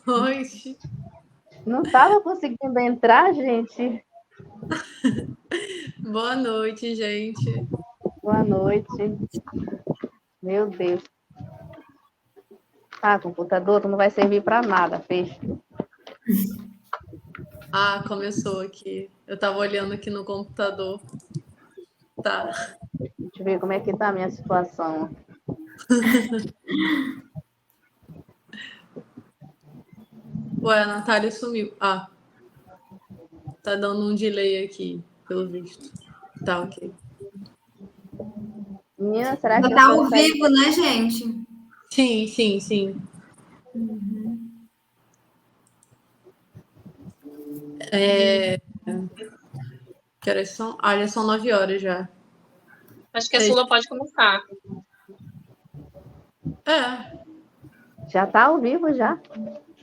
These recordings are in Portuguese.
noite. Não estava conseguindo entrar, gente. Boa noite, gente. Boa noite. Meu Deus. Ah, computador, tu não vai servir para nada, fecha. Ah, começou aqui. Eu tava olhando aqui no computador. Tá. Deixa eu ver como é que tá a minha situação. Ué, a Natália sumiu. Ah, tá dando um delay aqui, pelo visto. Tá, ok. Menina, será Já que eu tá ao consegue? vivo, né, gente? Sim, sim, sim. Que horas são? Ah, já são 9 horas já. Acho que a Sula pode começar. É, Já tá ao vivo já?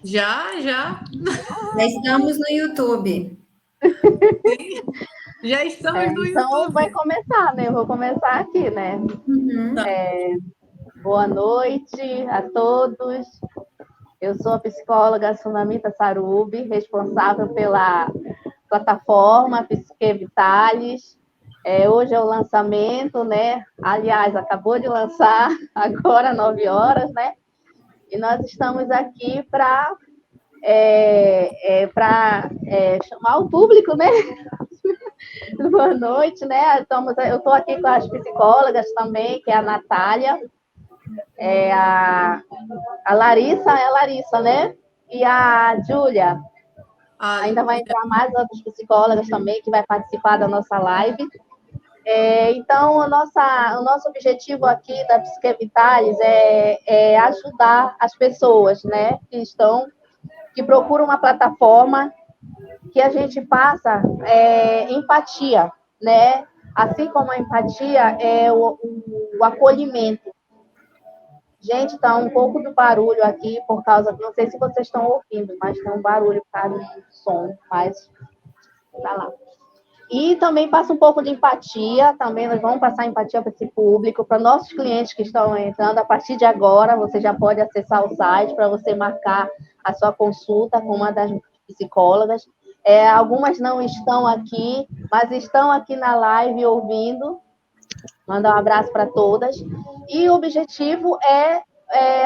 já. Já estamos no YouTube. Já estamos no Então vai YouTube. começar, né? Eu vou começar aqui, né? Uhum. Boa noite a todos. Eu sou a psicóloga Sunamita Sarubi, responsável pela plataforma Psique Vitalis. Hoje é o lançamento, né? Aliás, acabou de lançar, agora 9 horas, né? E nós estamos aqui para chamar o público, né? Boa noite, né? Eu estou aqui com as psicólogas também, que é a Natália, a Larissa, né? E a Júlia. Ah, Ainda vai entrar mais outras psicólogas também que vai participar da nossa live. Então, o nosso objetivo aqui da Psique Vitalis é ajudar as pessoas, né, que procuram uma plataforma que a gente passa empatia, né? Assim como a empatia é o acolhimento. Gente, tá um pouco do barulho aqui por causa, não sei se vocês estão ouvindo, mas tem um barulho por causa do som, mas tá lá. E também passa um pouco de empatia, também nós vamos passar empatia para esse público, para nossos clientes que estão entrando. A partir de agora, você já pode acessar o site para você marcar a sua consulta com uma das psicólogas. Algumas não estão aqui, mas estão aqui na live ouvindo. Mandar um abraço para todas. E o objetivo é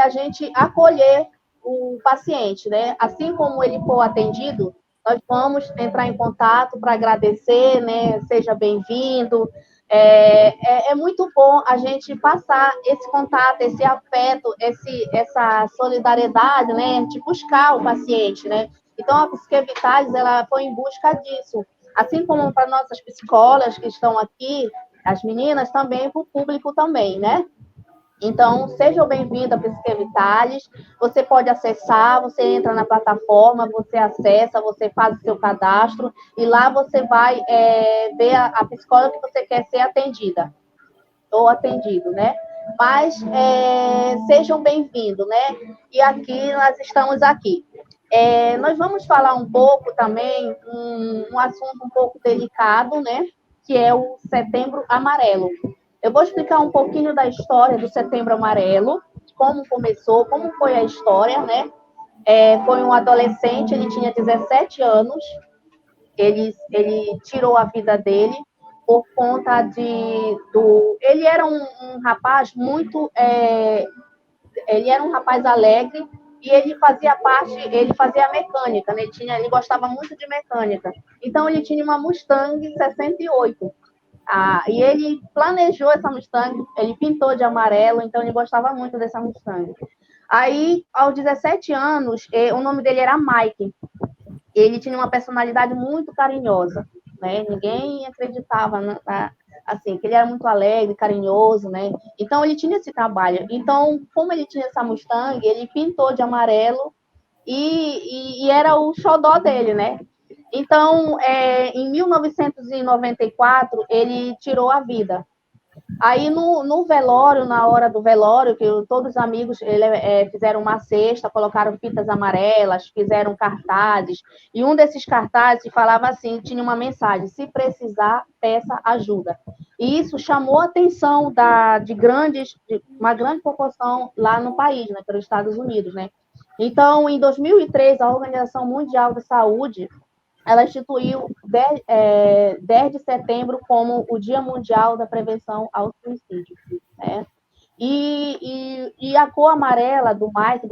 a gente acolher o paciente, né? Assim como ele for atendido, nós vamos entrar em contato para agradecer, né? Seja bem-vindo. É muito bom a gente passar esse contato, esse afeto, essa solidariedade, né? De buscar o paciente, né? Então, a Psique Vitalis, ela foi em busca disso. Assim como para nossas psicólogas que estão aqui, as meninas também, para o público também, né? Então, sejam bem-vindos à Psique Vitalis. Você pode acessar, você entra na plataforma, você acessa, você faz o seu cadastro e lá você vai ver a psicóloga que você quer ser atendida ou atendido, né? Mas sejam bem-vindos, né? E aqui nós estamos aqui. Nós vamos falar um pouco também um assunto um pouco delicado, né? Que é o Setembro Amarelo. Eu vou explicar um pouquinho da história do Setembro Amarelo, como começou, como foi a história, né? Foi um adolescente, ele tinha 17 anos, ele tirou a vida dele por conta ele era um rapaz muito ele era um rapaz alegre e ele fazia mecânica, né? Ele gostava muito de mecânica. Então ele tinha uma Mustang 68. E ele planejou essa Mustang, ele pintou de amarelo, então ele gostava muito dessa Mustang. Aí, aos 17 anos, o nome dele era Mike. Ele tinha uma personalidade muito carinhosa, né? Ninguém acreditava assim, que ele era muito alegre, carinhoso, né? Então ele tinha esse trabalho. Então, como ele tinha essa Mustang, ele pintou de amarelo e era o xodó dele, né? Então, em 1994, ele tirou a vida. Aí no velório, na hora do velório, que todos os amigos fizeram uma cesta, colocaram fitas amarelas, fizeram cartazes, e um desses cartazes falava assim, tinha uma mensagem: se precisar, peça ajuda. E isso chamou a atenção de uma grande população lá no país, né, pelos Estados Unidos, né? Então, em 2003, a Organização Mundial da Saúde, ela instituiu 10 de setembro como o Dia Mundial da Prevenção ao Suicídio, né? E a cor amarela do Mike,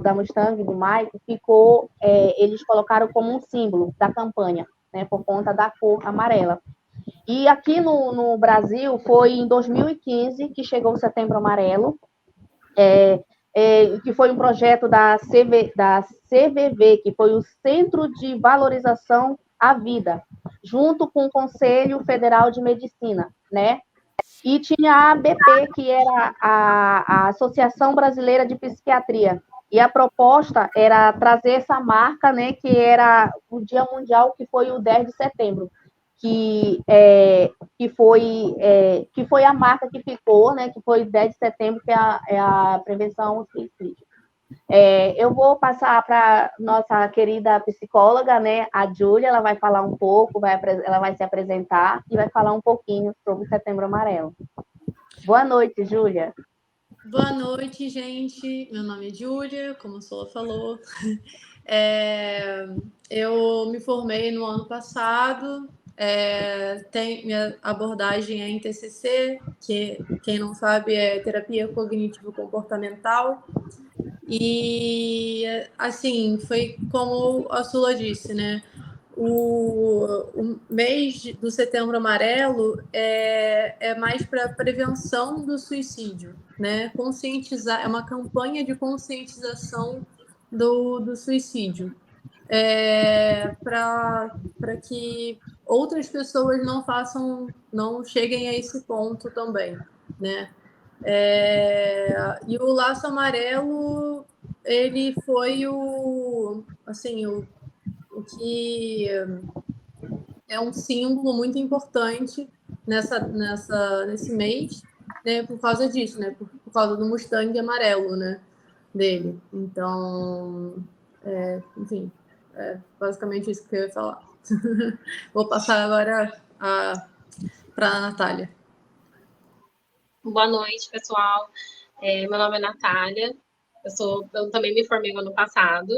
da Mustang, do Mike, ficou, eles colocaram como um símbolo da campanha, né, por conta da cor amarela. E aqui no Brasil, foi em 2015 que chegou o Setembro Amarelo, que foi um projeto da CVV, que foi o Centro de Valorização à Vida, junto com o Conselho Federal de Medicina, né? E tinha a ABP, que era a Associação Brasileira de Psiquiatria. E a proposta era trazer essa marca, né, que era o Dia Mundial, que foi o 10 de setembro, que foi a marca que ficou, né, que foi 10 de setembro, que é a prevenção ao suicídio. Eu vou passar para nossa querida psicóloga, né, a Júlia, ela vai falar um pouco, ela vai se apresentar e vai falar um pouquinho sobre o Setembro Amarelo. Boa noite, Júlia. Boa noite, gente. Meu nome é Júlia, como a Sola falou. Eu me formei no ano passado. Minha abordagem é em TCC, que quem não sabe é terapia cognitivo-comportamental. E assim, foi como a Sula disse, né? O mês do Setembro Amarelo é mais para prevenção do suicídio, né? Conscientizar, é uma campanha de conscientização do suicídio, para que outras pessoas não cheguem a esse ponto também, né? E o Laço Amarelo, ele foi o que é um símbolo muito importante nesse mês, né, por causa disso, né, por causa do Mustang amarelo, né, dele. Então, enfim, basicamente isso que eu ia falar. Vou passar agora para a Natália. Boa noite, pessoal. Meu nome é Natália. Eu também me formei no ano passado.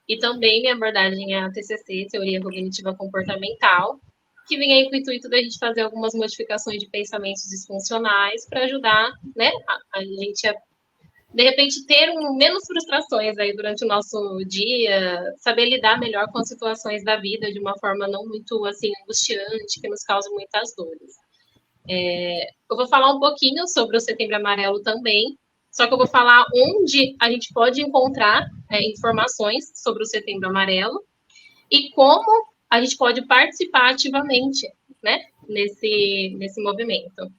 E também minha abordagem é a TCC, Teoria Cognitiva Comportamental, que vem aí com o intuito da gente fazer algumas modificações de pensamentos disfuncionais para ajudar, né, a gente a, de repente, ter menos frustrações aí durante o nosso dia, saber lidar melhor com as situações da vida de uma forma não muito, assim, angustiante, que nos cause muitas dores. Eu vou falar um pouquinho sobre o Setembro Amarelo também, só que eu vou falar onde a gente pode encontrar informações sobre o Setembro Amarelo e como a gente pode participar ativamente, né, nesse movimento.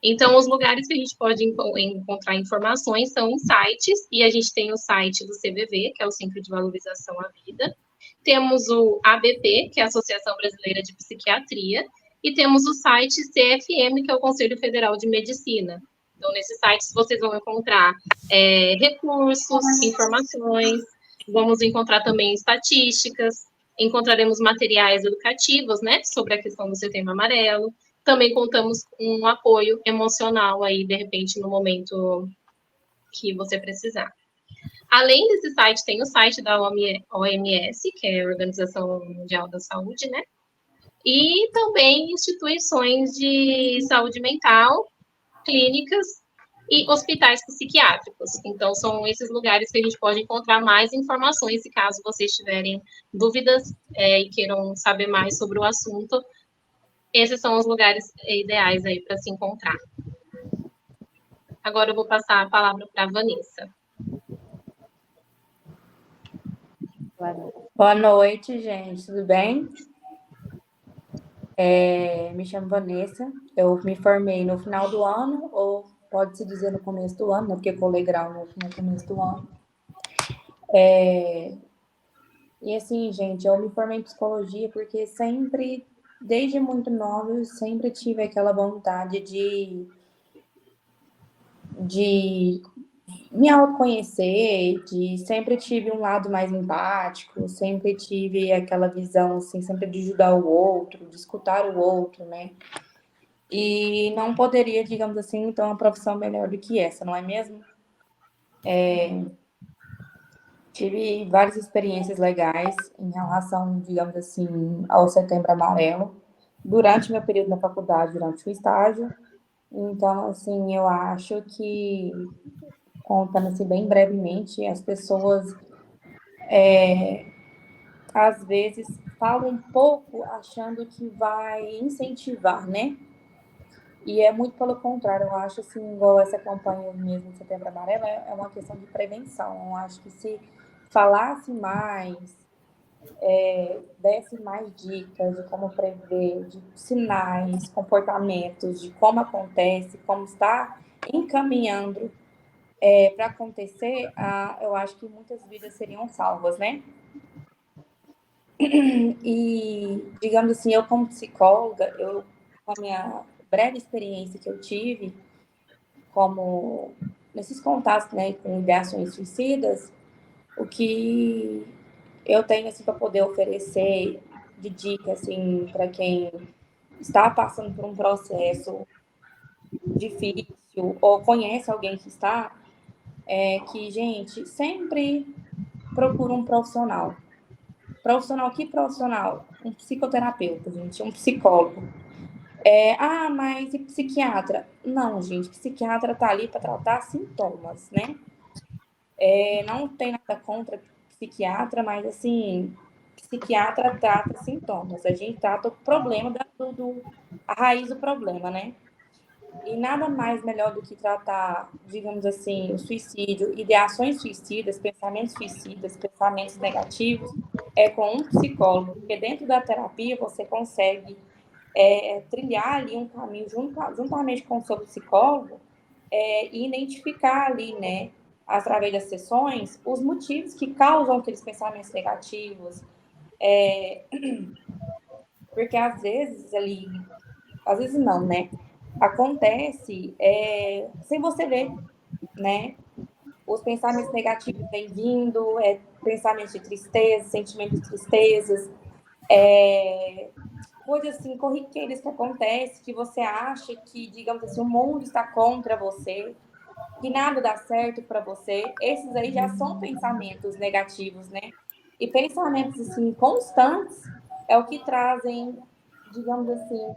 Então, os lugares que a gente pode encontrar informações são em sites, e a gente tem o site do CVV, que é o Centro de Valorização à Vida. Temos o ABP, que é a Associação Brasileira de Psiquiatria, e temos o site CFM, que é o Conselho Federal de Medicina. Então, nesses sites vocês vão encontrar recursos, informações, vamos encontrar também estatísticas, encontraremos materiais educativos, né, sobre a questão do Setembro Amarelo. Também contamos com um apoio emocional aí, de repente, no momento que você precisar. Além desse site, tem o site da OMS, que é a Organização Mundial da Saúde, né? E também instituições de saúde mental, clínicas e hospitais psiquiátricos. Então, são esses lugares que a gente pode encontrar mais informações, se caso vocês tiverem dúvidas e queiram saber mais sobre o assunto. Esses são os lugares ideais aí para se encontrar. Agora eu vou passar a palavra para a Vanessa. Boa noite, gente. Tudo bem? Me chamo Vanessa. Eu me formei no final do ano, ou pode-se dizer no começo do ano, né? Porque colei grau no começo do ano. E assim, gente, eu me formei em psicologia porque sempre, desde muito nova, eu sempre tive aquela vontade de me autoconhecer, sempre tive um lado mais empático, sempre tive aquela visão, assim, sempre de ajudar o outro, de escutar o outro, né? E não poderia, digamos assim, então, uma profissão melhor do que essa, não é mesmo? Tive várias experiências legais em relação, digamos assim, ao Setembro Amarelo, durante meu período na faculdade, durante o estágio. Então, assim, eu acho que, contando assim bem brevemente, as pessoas às vezes falam um pouco achando que vai incentivar, né? E é muito pelo contrário, eu acho assim, igual essa campanha mesmo de Setembro Amarelo, é uma questão de prevenção. Eu acho que se falasse mais, desse mais dicas de como prever, de sinais, comportamentos, de como acontece, como está encaminhando para acontecer, eu acho que muitas vidas seriam salvas, né? E, digamos assim, eu como psicóloga, com a minha breve experiência que eu tive, como nesses contatos, né, com ideações suicidas, o que eu tenho assim para poder oferecer de dica assim para quem está passando por um processo difícil ou conhece alguém que está, é que, gente, sempre procura um profissional. Profissional, que profissional? Um psicoterapeuta, gente, um psicólogo. Mas e psiquiatra? Não, gente, psiquiatra tá ali para tratar sintomas, né? Não tem nada contra psiquiatra, mas assim, psiquiatra trata sintomas. A gente trata o problema a raiz do problema, né? E nada mais melhor do que tratar, digamos assim, o suicídio, ideações suicidas, pensamentos negativos, com um psicólogo, porque dentro da terapia você consegue trilhar ali um caminho juntamente com o seu psicólogo e identificar ali, né, através das sessões, os motivos que causam aqueles pensamentos negativos, porque às vezes não, né? Acontece sem você ver, né? Os pensamentos negativos vêm vindo, pensamentos de tristeza, sentimentos de tristezas, coisas assim corriqueiras que acontecem, que você acha que, digamos assim, o mundo está contra você, que nada dá certo para você. Esses aí já são pensamentos negativos, né? E pensamentos assim constantes é o que trazem, digamos assim,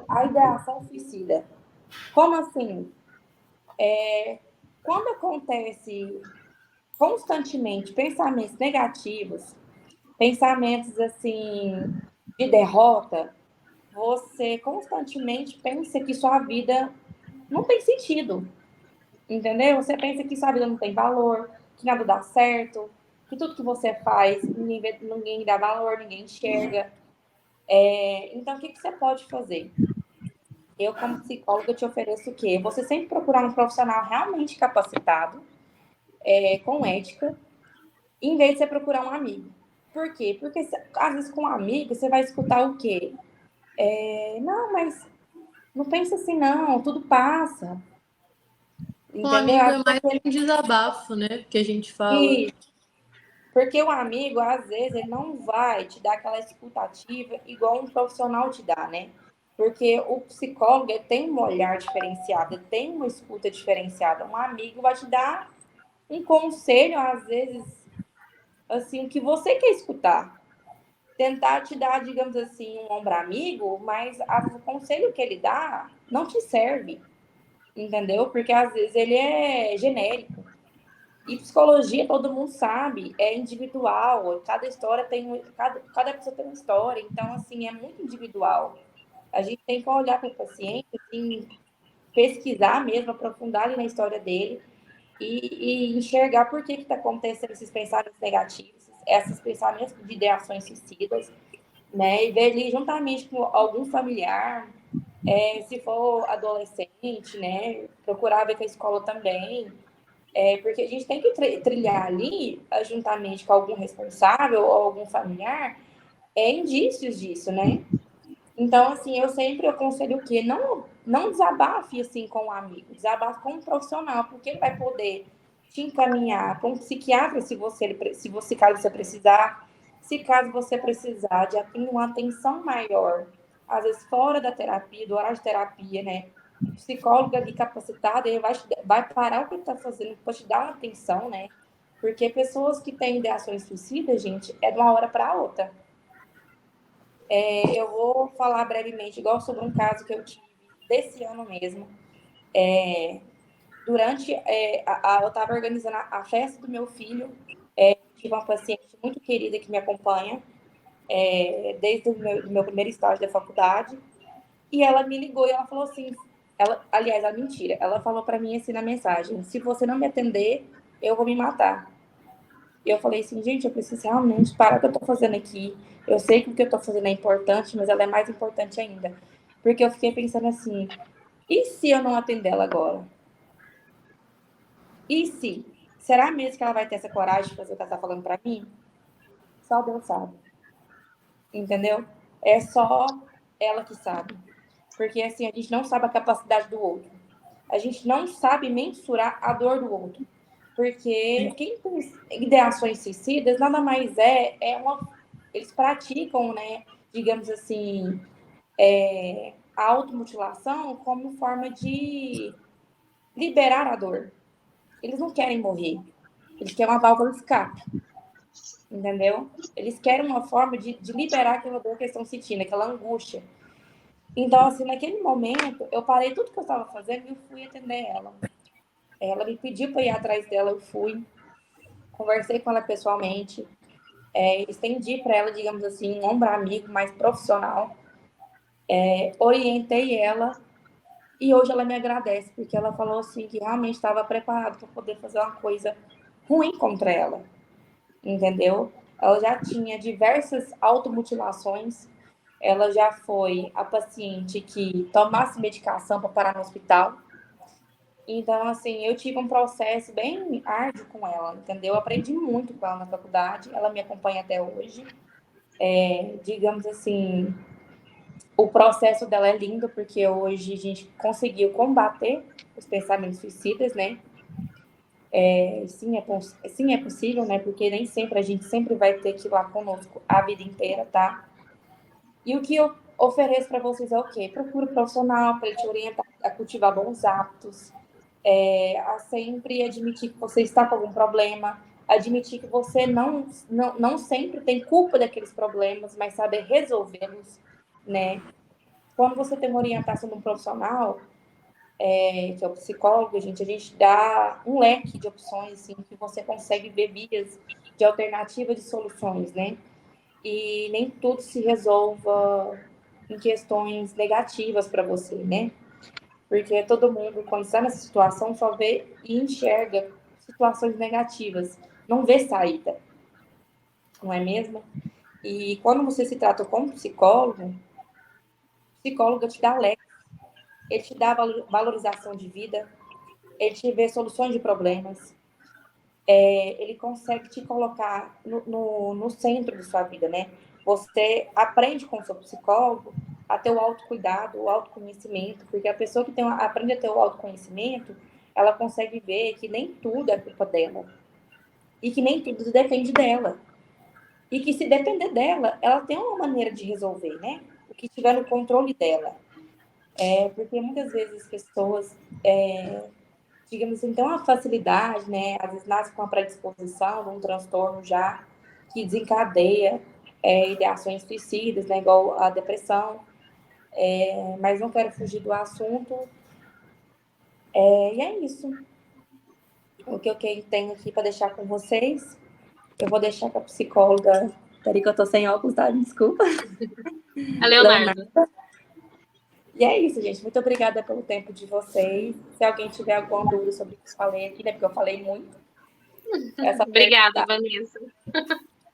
a ideação suicida. Como assim? Quando acontece constantemente pensamentos negativos, pensamentos assim de derrota, você constantemente pensa que sua vida não tem sentido, entendeu? Você pensa que sua vida não tem valor, que nada dá certo, que tudo que você faz ninguém dá valor, ninguém enxerga. Então, o que você pode fazer? Eu, como psicóloga, te ofereço o quê? Você sempre procurar um profissional realmente capacitado, com ética, em vez de você procurar um amigo. Por quê? Porque, às vezes, com um amigo, você vai escutar o quê? Não, mas não pensa assim, não, tudo passa. Um Entendeu? amigo é mais um desabafo, né? Que a gente fala. E porque o amigo, às vezes, ele não vai te dar aquela escutativa igual um profissional te dá, né? Porque o psicólogo ele tem um olhar diferenciado, ele tem uma escuta diferenciada. Um amigo vai te dar um conselho, às vezes, assim, o que você quer escutar. Tentar te dar, digamos assim, um ombro amigo, mas às vezes, o conselho que ele dá não te serve, entendeu? Porque às vezes ele é genérico. E psicologia, todo mundo sabe, é individual, cada história cada pessoa tem uma história, então, assim, é muito individual. A gente tem que olhar para o paciente, assim, pesquisar mesmo, aprofundar ali na história dele e enxergar por que está acontecendo esses pensamentos negativos, esses pensamentos de ideações suicidas, né? E ver ali juntamente com algum familiar, se for adolescente, né? Procurar ver com a escola também, porque a gente tem que trilhar ali, juntamente com algum responsável ou algum familiar, indícios disso, né? Então, assim, eu sempre aconselho o quê? Não desabafe, assim, com um amigo, desabafe com um profissional, porque ele vai poder te encaminhar com um psiquiatra, caso você precisar, se caso você precisar de uma atenção maior, às vezes fora da terapia, do horário de terapia, né? O psicólogo ali capacitado, ele vai parar o que ele está fazendo para te dar uma atenção, né? Porque pessoas que têm ideações suicidas, gente, é de uma hora para outra. Eu vou falar brevemente, igual sobre um caso que eu tive desse ano mesmo. Durante, eu estava organizando a festa do meu filho, tive uma paciente muito querida que me acompanha, desde o meu primeiro estágio da faculdade, e ela me ligou e ela falou assim, aliás, a mentira, ela falou para mim assim na mensagem, se você não me atender, eu vou me matar. E eu falei assim, gente, eu preciso realmente parar o que eu tô fazendo aqui. Eu sei que o que eu tô fazendo é importante, mas ela é mais importante ainda. Porque eu fiquei pensando assim, e se eu não atender ela agora? E se? Será mesmo que ela vai ter essa coragem de fazer o que ela tá falando pra mim? Só Deus sabe. Entendeu? É só ela que sabe. Porque assim, a gente não sabe a capacidade do outro. A gente não sabe mensurar a dor do outro. Porque quem tem ideações suicidas nada mais eles praticam, né, digamos assim, a automutilação como forma de liberar a dor. Eles não querem morrer. Eles querem uma válvula de escape. Entendeu? Eles querem uma forma de liberar aquela dor que eles estão sentindo, aquela angústia. Então, assim, naquele momento, eu parei tudo que eu estava fazendo e eu fui atender ela. Ela me pediu para ir atrás dela, eu fui. Conversei com ela pessoalmente. Estendi para ela, digamos assim, um ombro amigo mais profissional. Orientei ela. E hoje ela me agradece, porque ela falou assim que realmente estava preparada para poder fazer uma coisa ruim contra ela. Entendeu? Ela já tinha diversas automutilações. Ela já foi a paciente que tomasse medicação para parar no hospital. Então, assim, eu tive um processo bem árduo com ela, entendeu? Eu aprendi muito com ela na faculdade. Ela me acompanha até hoje. Digamos assim, o processo dela é lindo, porque hoje a gente conseguiu combater os pensamentos suicidas, né? Sim, é possível, né? Porque nem sempre a gente sempre vai ter que ir lá conosco a vida inteira, tá? E o que eu ofereço para vocês é o quê? Procure um profissional para ele te orientar a cultivar bons hábitos, a sempre admitir que você está com algum problema, admitir que você não sempre tem culpa daqueles problemas, mas saber resolvê-los, né? Quando você tem uma orientação de um profissional, que é o psicólogo, a gente dá um leque de opções, assim, que você consegue ver vias de alternativa de soluções, né? E nem tudo se resolva em questões negativas para você, né? Porque todo mundo, quando está nessa situação, só vê e enxerga situações negativas, não vê saída, não é mesmo? E quando você se trata com um psicólogo, o psicólogo te dá leque, ele te dá valorização de vida, ele te vê soluções de problemas, ele consegue te colocar no centro de sua vida, né? Você aprende com o seu psicólogo a ter o autocuidado, o autoconhecimento, porque a pessoa que aprende a ter o autoconhecimento, ela consegue ver que nem tudo é culpa dela e que nem tudo depende dela. E que se depender dela, ela tem uma maneira de resolver, né? O que estiver no controle dela. Porque muitas vezes as pessoas digamos assim, tem uma facilidade, né? Às vezes nasce com a predisposição de um transtorno já que desencadeia ideações suicidas, né? Igual a depressão. Mas não quero fugir do assunto. E é isso. O que eu tenho aqui para deixar com vocês. Eu vou deixar com a psicóloga. Peraí que eu tô sem óculos, tá? Desculpa. A Leonardo. E é isso, gente. Muito obrigada pelo tempo de vocês. Se alguém tiver alguma dúvida sobre o que eu falei aqui, né? Porque eu falei muito. Obrigada, Vanessa.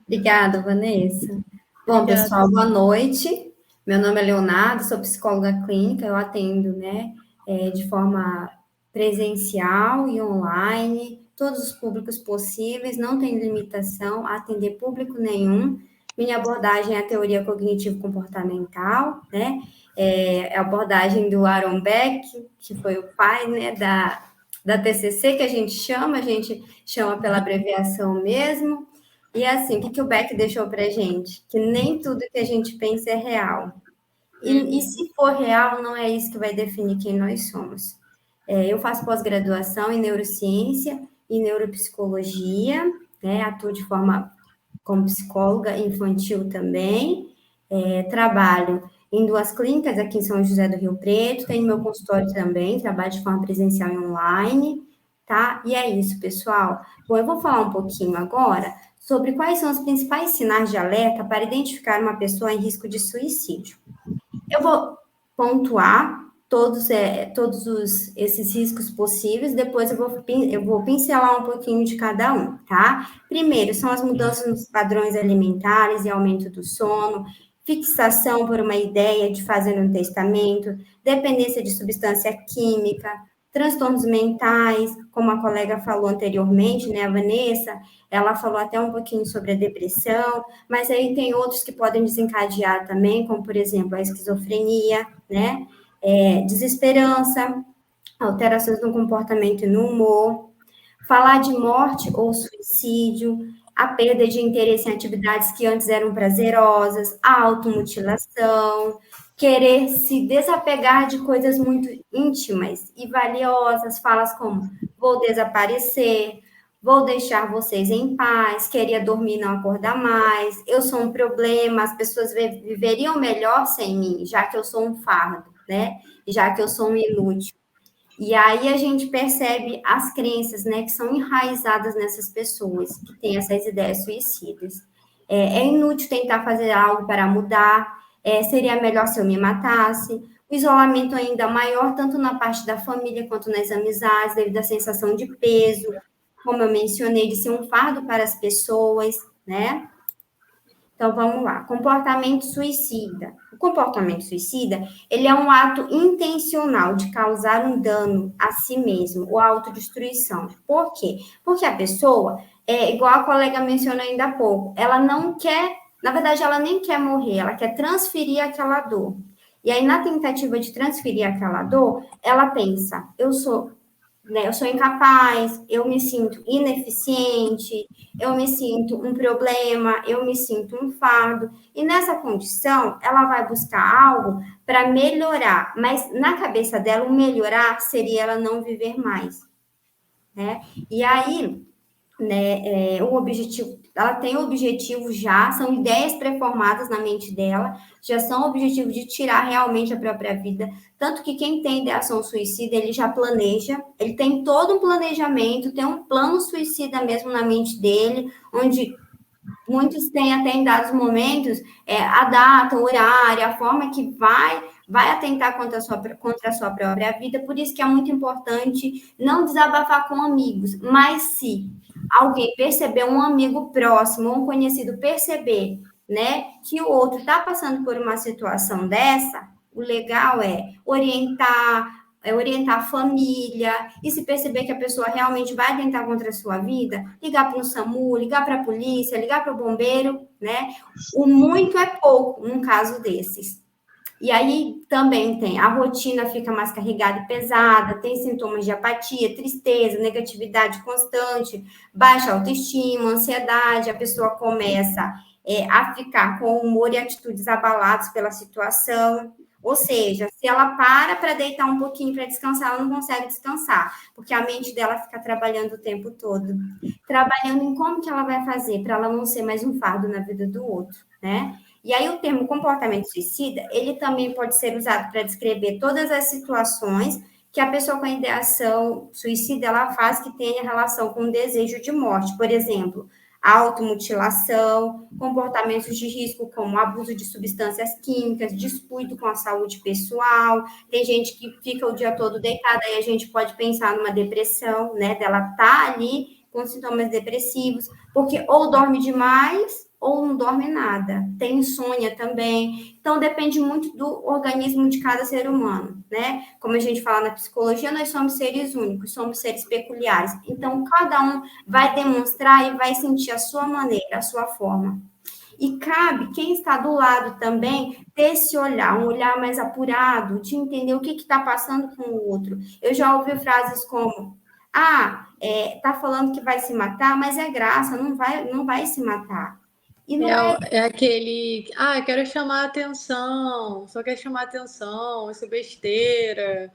Obrigada, Vanessa. Bom, pessoal, boa noite. Meu nome é Leonardo, sou psicóloga clínica, eu atendo, né, de forma presencial e online, todos os públicos possíveis, não tem limitação a atender público nenhum. Minha abordagem é a teoria cognitivo-comportamental, né, a abordagem do Aaron Beck, que foi o pai, né, da TCC, que a gente chama pela abreviação mesmo. E assim, o que o Beck deixou para a gente? Que nem tudo que a gente pensa é real. E se for real, não é isso que vai definir quem nós somos. Eu faço pós-graduação em neurociência e neuropsicologia, né? Atuo de forma como psicóloga infantil também, trabalho em 2 clínicas aqui em São José do Rio Preto, tenho meu consultório também, trabalho de forma presencial e online, tá? E é isso, pessoal. Bom, eu vou falar um pouquinho agora sobre quais são os principais sinais de alerta para identificar uma pessoa em risco de suicídio. Eu vou pontuar todos esses riscos possíveis, depois eu vou pincelar um pouquinho de cada um, tá? Primeiro, são as mudanças nos padrões alimentares e aumento do sono, fixação por uma ideia de fazer um testamento, dependência de substância química, transtornos mentais, como a colega falou anteriormente, né, a Vanessa, ela falou até um pouquinho sobre a depressão, mas aí tem outros que podem desencadear também, como, por exemplo, a esquizofrenia, né, desesperança, alterações no comportamento e no humor, falar de morte ou suicídio, a perda de interesse em atividades que antes eram prazerosas, a automutilação, querer se desapegar de coisas muito íntimas e valiosas, falas como vou desaparecer, vou deixar vocês em paz, queria dormir e não acordar mais, eu sou um problema, as pessoas viveriam melhor sem mim, já que eu sou um fardo, né? Já que eu sou um inútil. E aí a gente percebe as crenças, né, que são enraizadas nessas pessoas que têm essas ideias suicidas. É inútil tentar fazer algo para mudar, seria melhor se eu me matasse. O isolamento ainda maior, tanto na parte da família quanto nas amizades, devido à sensação de peso, como eu mencionei, de ser um fardo para as pessoas, né? Então, vamos lá. Comportamento suicida. O comportamento suicida, ele é um ato intencional de causar um dano a si mesmo, ou a autodestruição. Por quê? Porque a pessoa, igual a colega mencionou ainda há pouco, ela não quer, na verdade, ela nem quer morrer, ela quer transferir aquela dor. E aí, na tentativa de transferir aquela dor, ela pensa, eu sou incapaz, eu me sinto ineficiente, eu me sinto um problema, eu me sinto um fardo. E nessa condição, ela vai buscar algo para melhorar, mas na cabeça dela, o melhorar seria ela não viver mais, né? E aí, né, o objetivo, ela tem o objetivo já, são ideias pré-formadas na mente dela, já são o objetivo de tirar realmente a própria vida, tanto que quem tem ideação suicida, ele já planeja, ele tem todo um planejamento, tem um plano suicida mesmo na mente dele, onde muitos têm até em dados momentos a data, o horário, a forma que vai atentar contra a sua própria vida, por isso que é muito importante não desabafar com amigos, mas se alguém perceber, um amigo próximo, um conhecido perceber, né, que o outro está passando por uma situação dessa, o legal é orientar a família, e se perceber que a pessoa realmente vai atentar contra a sua vida, ligar para o SAMU, ligar para a polícia, ligar para o bombeiro, né? O muito é pouco num caso desses. E aí também tem, a rotina fica mais carregada e pesada, tem sintomas de apatia, tristeza, negatividade constante, baixa autoestima, ansiedade, a pessoa começa a ficar com humor e atitudes abalados pela situação. Ou seja, se ela para deitar um pouquinho para descansar, ela não consegue descansar, porque a mente dela fica trabalhando o tempo todo, trabalhando em como que ela vai fazer para ela não ser mais um fardo na vida do outro, né? E aí o termo comportamento suicida, ele também pode ser usado para descrever todas as situações que a pessoa com a ideação suicida ela faz que tenha relação com o desejo de morte, por exemplo, automutilação, comportamentos de risco como abuso de substâncias químicas, descuido com a saúde pessoal, tem gente que fica o dia todo deitada, aí a gente pode pensar numa depressão, né, dela tá ali com sintomas depressivos, porque ou dorme demais ou não dorme nada, tem insônia também, então depende muito do organismo de cada ser humano, né? Como a gente fala na psicologia, nós somos seres únicos, somos seres peculiares, então cada um vai demonstrar e vai sentir a sua maneira, a sua forma. E cabe quem está do lado também ter esse olhar, um olhar mais apurado, de entender o que está passando com o outro. Eu já ouvi frases como, tá falando que vai se matar, mas é graça, não vai se matar. E não é aquele, quero chamar atenção, só quer chamar atenção, isso é besteira.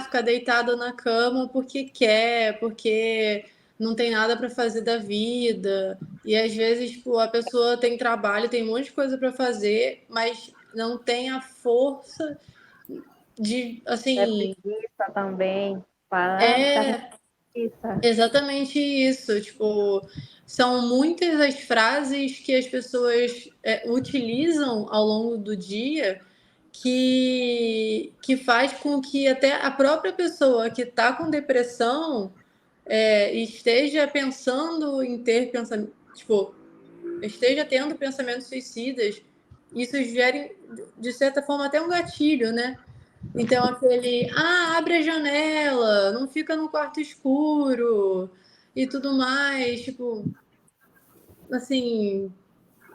Fica deitado na cama porque quer, porque não tem nada para fazer da vida. E às vezes, tipo, a pessoa tem trabalho, tem um monte de coisa para fazer, mas não tem a força de, É assim, preguiça também. Tá é preguiça. exatamente isso. Tipo, são muitas as frases que as pessoas utilizam ao longo do dia que faz com que até a própria pessoa que está com depressão esteja pensando em ter pensamento, tipo, esteja tendo pensamentos suicidas, isso gera, de certa forma, até um gatilho, né? Então, aquele, abre a janela, não fica no quarto escuro e tudo mais, tipo, assim,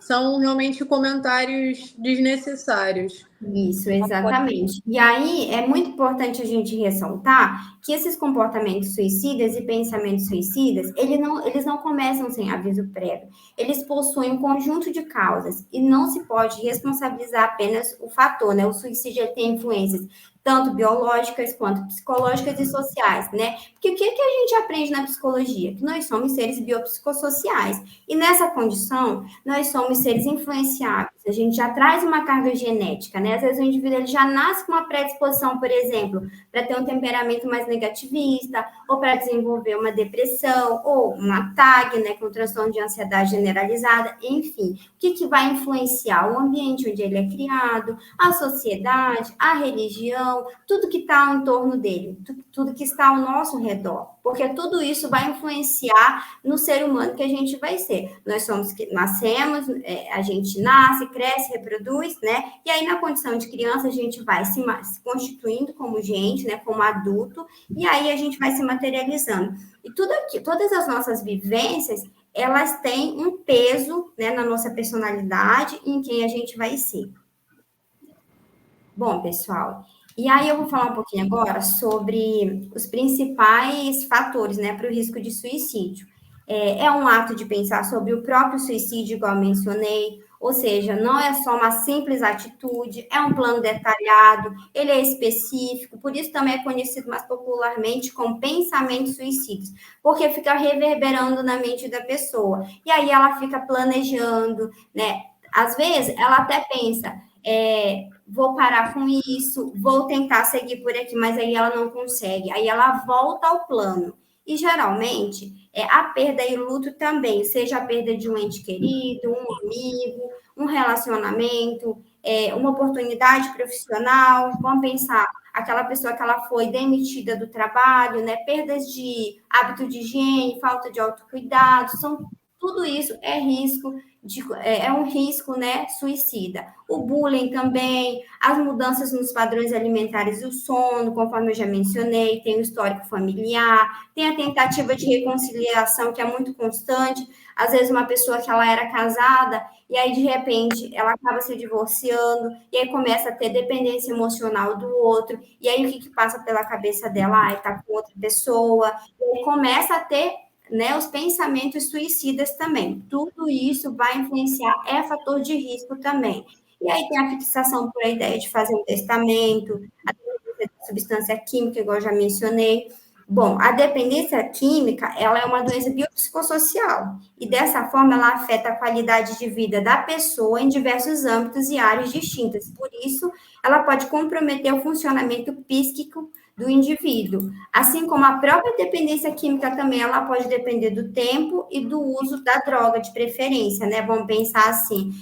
são realmente comentários desnecessários. Isso, exatamente. E aí é muito importante a gente ressaltar que esses comportamentos suicidas e pensamentos suicidas, eles não começam sem aviso prévio. Eles possuem um conjunto de causas e não se pode responsabilizar apenas o fator, né? O suicídio tem influências tanto biológicas quanto psicológicas e sociais, né? Porque o que a gente aprende na psicologia? Que nós somos seres biopsicossociais. E nessa condição, nós somos seres influenciáveis. A gente já traz uma carga genética, né? Às vezes o indivíduo ele já nasce com uma predisposição, por exemplo, para ter um temperamento mais negativista, ou para desenvolver uma depressão, ou uma TAG, né? Que é um transtorno de ansiedade generalizada, enfim. O que vai influenciar? O ambiente onde ele é criado, a sociedade, a religião, tudo que está em torno dele, tudo que está ao nosso redor, porque tudo isso vai influenciar no ser humano que a gente vai ser. Nós somos que nascemos, a gente nasce, cresce, reproduz, né? E aí, na condição de criança, a gente vai se constituindo como gente, né? Como adulto, e aí a gente vai se materializando. E tudo aqui, todas as nossas vivências, elas têm um peso, né, na nossa personalidade e em quem a gente vai ser. Bom, pessoal, e aí eu vou falar um pouquinho agora sobre os principais fatores, né, para o risco de suicídio. É um ato de pensar sobre o próprio suicídio, igual eu mencionei, ou seja, não é só uma simples atitude, é um plano detalhado, ele é específico, por isso também é conhecido mais popularmente como pensamentos suicidas, porque fica reverberando na mente da pessoa, e aí ela fica planejando, né? Às vezes ela até pensa, vou parar com isso, vou tentar seguir por aqui, mas aí ela não consegue. Aí ela volta ao plano. E geralmente a perda e o luto também, seja a perda de um ente querido, um amigo, um relacionamento, uma oportunidade profissional. Vamos pensar, aquela pessoa que ela foi demitida do trabalho, né? Perdas de hábito de higiene, falta de autocuidado, tudo isso é risco é um risco, né, suicida. O bullying também, as mudanças nos padrões alimentares e o sono, conforme eu já mencionei, tem o histórico familiar, tem a tentativa de reconciliação, que é muito constante. Às vezes uma pessoa que ela era casada, e aí, de repente, ela acaba se divorciando, e aí começa a ter dependência emocional do outro, e aí o que passa pela cabeça dela? Tá com outra pessoa, e aí começa a ter, né, os pensamentos suicidas também. Tudo isso vai influenciar, é fator de risco também. E aí tem a fixação por a ideia de fazer um testamento, a dependência de substância química, igual eu já mencionei. Bom, a dependência química, ela é uma doença biopsicossocial, e dessa forma ela afeta a qualidade de vida da pessoa em diversos âmbitos e áreas distintas. Por isso, ela pode comprometer o funcionamento psíquico do indivíduo. Assim como a própria dependência química também, ela pode depender do tempo e do uso da droga, de preferência, né? Vamos pensar assim.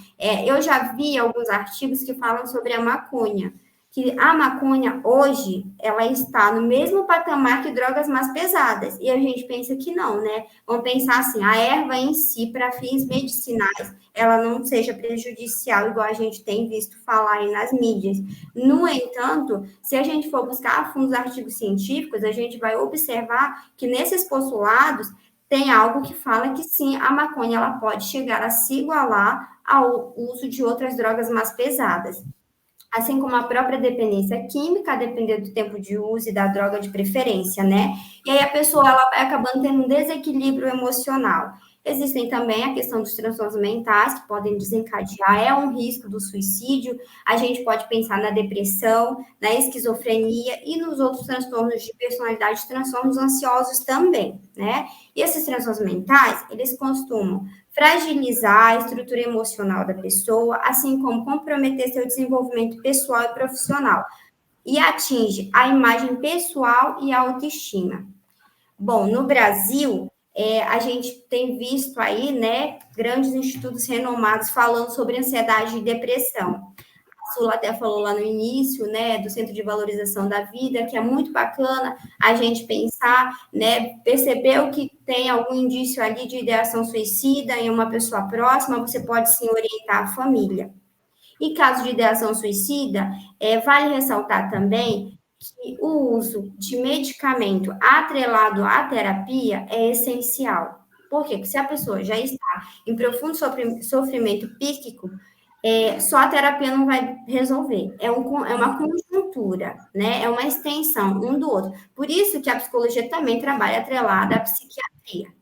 Eu já vi alguns artigos que falam sobre a maconha, que a maconha hoje, ela está no mesmo patamar que drogas mais pesadas, e a gente pensa que não, né? Vamos pensar assim, a erva em si, para fins medicinais, ela não seja prejudicial, igual a gente tem visto falar aí nas mídias. No entanto, se a gente for buscar a fundo os artigos científicos, a gente vai observar que nesses postulados tem algo que fala que sim, a maconha ela pode chegar a se igualar ao uso de outras drogas mais pesadas. Assim como a própria dependência química, a depender do tempo de uso e da droga de preferência, né? E aí a pessoa ela vai acabando tendo um desequilíbrio emocional. Existem também a questão dos transtornos mentais, que podem desencadear, é um risco do suicídio. A gente pode pensar na depressão, na esquizofrenia e nos outros transtornos de personalidade, transtornos ansiosos também, né? E esses transtornos mentais, eles costumam fragilizar a estrutura emocional da pessoa, assim como comprometer seu desenvolvimento pessoal e profissional, e atinge a imagem pessoal e a autoestima. Bom, no Brasil, a gente tem visto aí, né, grandes institutos renomados falando sobre ansiedade e depressão. A Sula até falou lá no início, né, do Centro de Valorização da Vida, que é muito bacana a gente pensar, né, percebeu que tem algum indício ali de ideação suicida em uma pessoa próxima, você pode sim orientar a família. Em caso de ideação suicida, vale ressaltar também que o uso de medicamento atrelado à terapia é essencial. Por quê? Porque se a pessoa já está em profundo sofrimento psíquico, só a terapia não vai resolver. É uma conjuntura, né? É uma extensão um do outro. Por isso que a psicologia também trabalha atrelada à psiquiatria.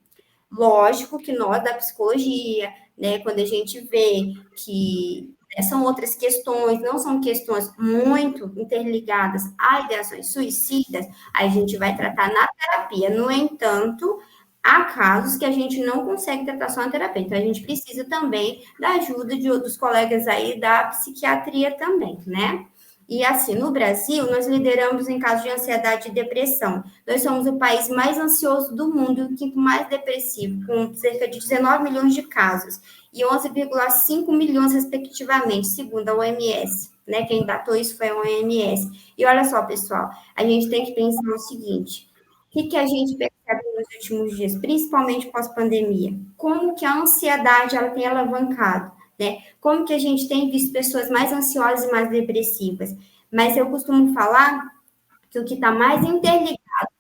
Lógico que nós da psicologia, né, quando a gente vê que são outras questões, não são questões muito interligadas a ideações suicidas, a gente vai tratar na terapia. No entanto, há casos que a gente não consegue tratar só na terapia, então a gente precisa também da ajuda de outros colegas aí da psiquiatria também, né? E assim, no Brasil, nós lideramos em casos de ansiedade e depressão. Nós somos o país mais ansioso do mundo e o quinto mais depressivo, com cerca de 19 milhões de casos e 11,5 milhões, respectivamente, segundo a OMS. Né? Quem datou isso foi a OMS. E olha só, pessoal, a gente tem que pensar o seguinte: o que a gente percebe nos últimos dias, principalmente pós-pandemia? Como que a ansiedade ela tem alavancado? Né? Como que a gente tem visto pessoas mais ansiosas e mais depressivas? Mas eu costumo falar que o que está mais interligado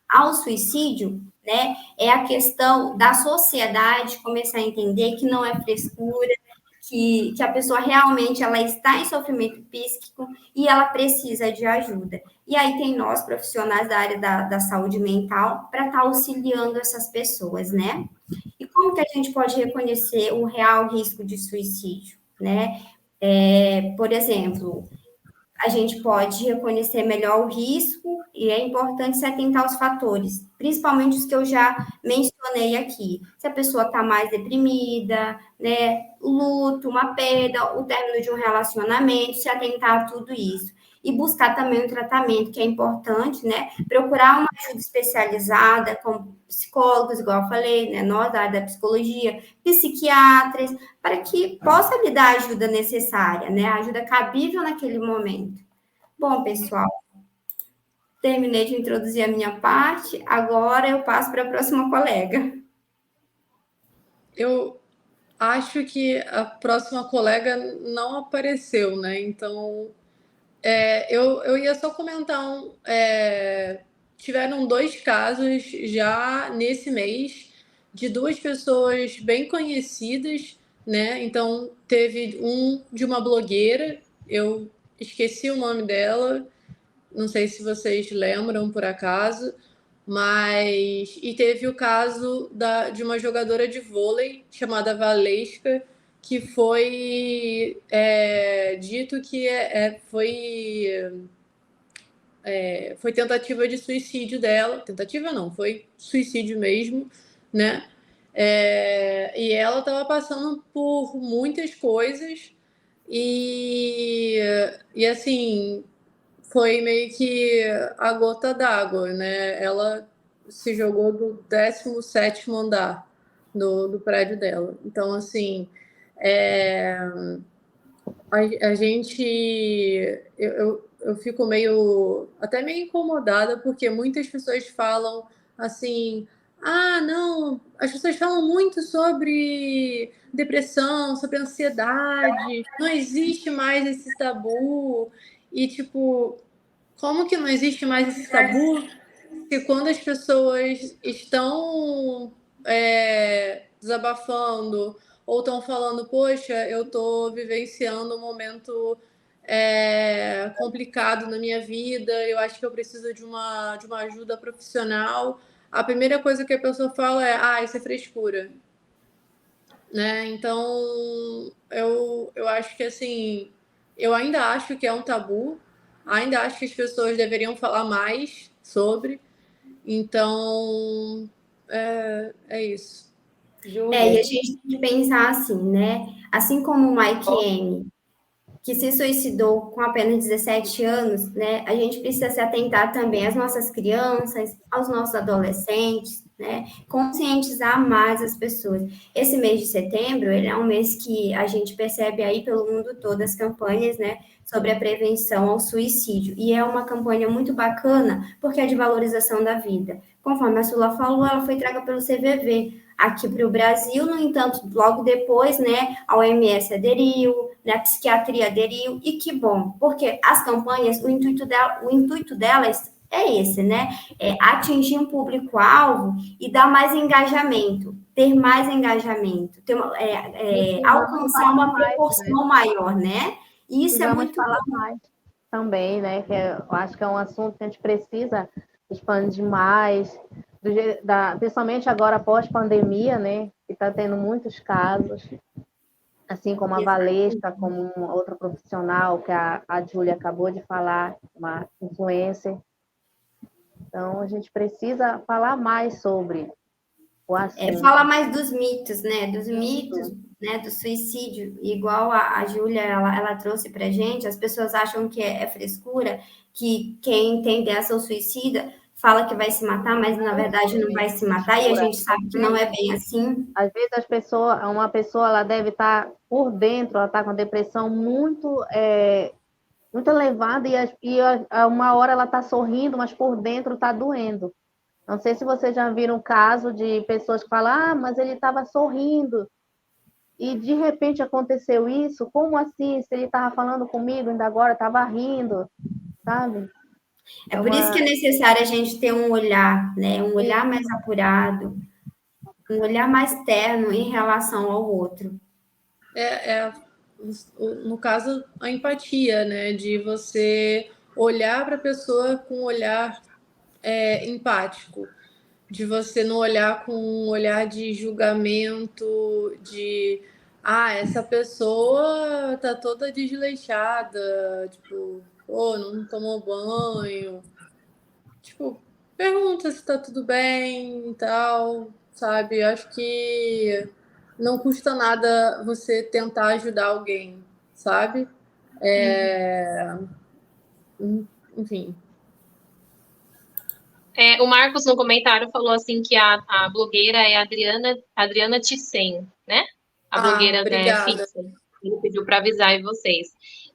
ao suicídio, né, é a questão da sociedade começar a entender que não é frescura, que a pessoa realmente ela está em sofrimento psíquico e ela precisa de ajuda. E aí tem nós, profissionais da área da saúde mental, para estar auxiliando essas pessoas, né? E como que a gente pode reconhecer o real risco de suicídio, né? Por exemplo, a gente pode reconhecer melhor o risco e é importante se atentar aos fatores, principalmente os que eu já mencionei aqui. Se a pessoa está mais deprimida, né, o luto, uma perda, o término de um relacionamento, se atentar a tudo isso. E buscar também um tratamento, que é importante, né? Procurar uma ajuda especializada, com psicólogos, igual eu falei, né? Nós, da área da psicologia, psiquiatras, para que possa lhe dar a ajuda necessária, né? A ajuda cabível naquele momento. Bom, pessoal, terminei de introduzir a minha parte, agora eu passo para a próxima colega. Eu acho que a próxima colega não apareceu, né? Então, eu ia só comentar tiveram 2 casos já nesse mês de 2 pessoas bem conhecidas, né? Então, teve um de uma blogueira, eu esqueci o nome dela, não sei se vocês lembram por acaso, mas. E teve o caso de uma jogadora de vôlei chamada Valesca, que foi dito que foi tentativa de suicídio dela. Tentativa não, foi suicídio mesmo, né? E ela estava passando por muitas coisas e assim, foi meio que a gota d'água, né? Ela se jogou do 17º andar do prédio dela. Então, assim, a gente... Eu fico até meio incomodada, porque muitas pessoas falam assim... Ah, não, as pessoas falam muito sobre depressão, sobre ansiedade, não existe mais esse tabu. E, tipo, como que não existe mais esse tabu se quando as pessoas estão desabafando ou estão falando, poxa, eu estou vivenciando um momento complicado na minha vida, eu acho que eu preciso de uma ajuda profissional, a primeira coisa que a pessoa fala é, isso é frescura. né? Então, eu acho que, assim, eu ainda acho que é um tabu, ainda acho que as pessoas deveriam falar mais sobre. Então, é isso. E Júlia, a gente tem que pensar assim, né? Assim como o Mike M, que se suicidou com apenas 17 anos, né? A gente precisa se atentar também às nossas crianças, aos nossos adolescentes, né? Conscientizar mais as pessoas. Esse mês de setembro, ele é um mês que a gente percebe aí pelo mundo todo as campanhas, né? Sobre a prevenção ao suicídio. E é uma campanha muito bacana, porque é de valorização da vida. Conforme a Sula falou, ela foi traga pelo CVV aqui para o Brasil, no entanto, logo depois, né, a OMS aderiu, né, a psiquiatria aderiu, e que bom, porque as campanhas, o intuito delas é esse, né, é atingir um público-alvo e dar mais engajamento, ter mais engajamento, alcançar uma proporção maior, né, e isso é Precisamos muito falar bom. mais também, né? Que eu acho que é um assunto que a gente precisa expandir mais, principalmente agora após pandemia, né? Que está tendo muitos casos, assim como a Valesca, como uma outra profissional que a Júlia acabou de falar, uma influencer. Então, a gente precisa falar mais sobre o assunto. Fala mais dos mitos, né? Dos mitos, né? Do suicídio. Igual a Júlia, ela trouxe pra gente, as pessoas acham que é frescura, que quem tem ideação suicida fala que vai se matar, mas na verdade não vai se matar, e a gente sabe que não é bem assim. Às vezes uma pessoa ela deve estar por dentro, ela está com a depressão muito muito elevada uma hora ela está sorrindo, mas por dentro está doendo. Não sei se vocês já viram um caso de pessoas que falam, mas ele estava sorrindo e de repente aconteceu isso. Como assim? Se ele estava falando comigo ainda agora, estava rindo, sabe? É por isso que é necessário a gente ter um olhar, né? Um olhar mais apurado, um olhar mais terno em relação ao outro. No caso, a empatia, né? De você olhar para a pessoa com um olhar empático, de você não olhar com um olhar de julgamento, de essa pessoa tá toda desleixada, tipo, não tomou banho. Tipo, pergunta se tá tudo bem e tal, sabe? Acho que não custa nada você tentar ajudar alguém, sabe? Enfim. O Marcos, no comentário, falou assim que a blogueira é Adriana Thyssen, né? A blogueira Obrigada. fixa. Ele pediu para avisar aí vocês.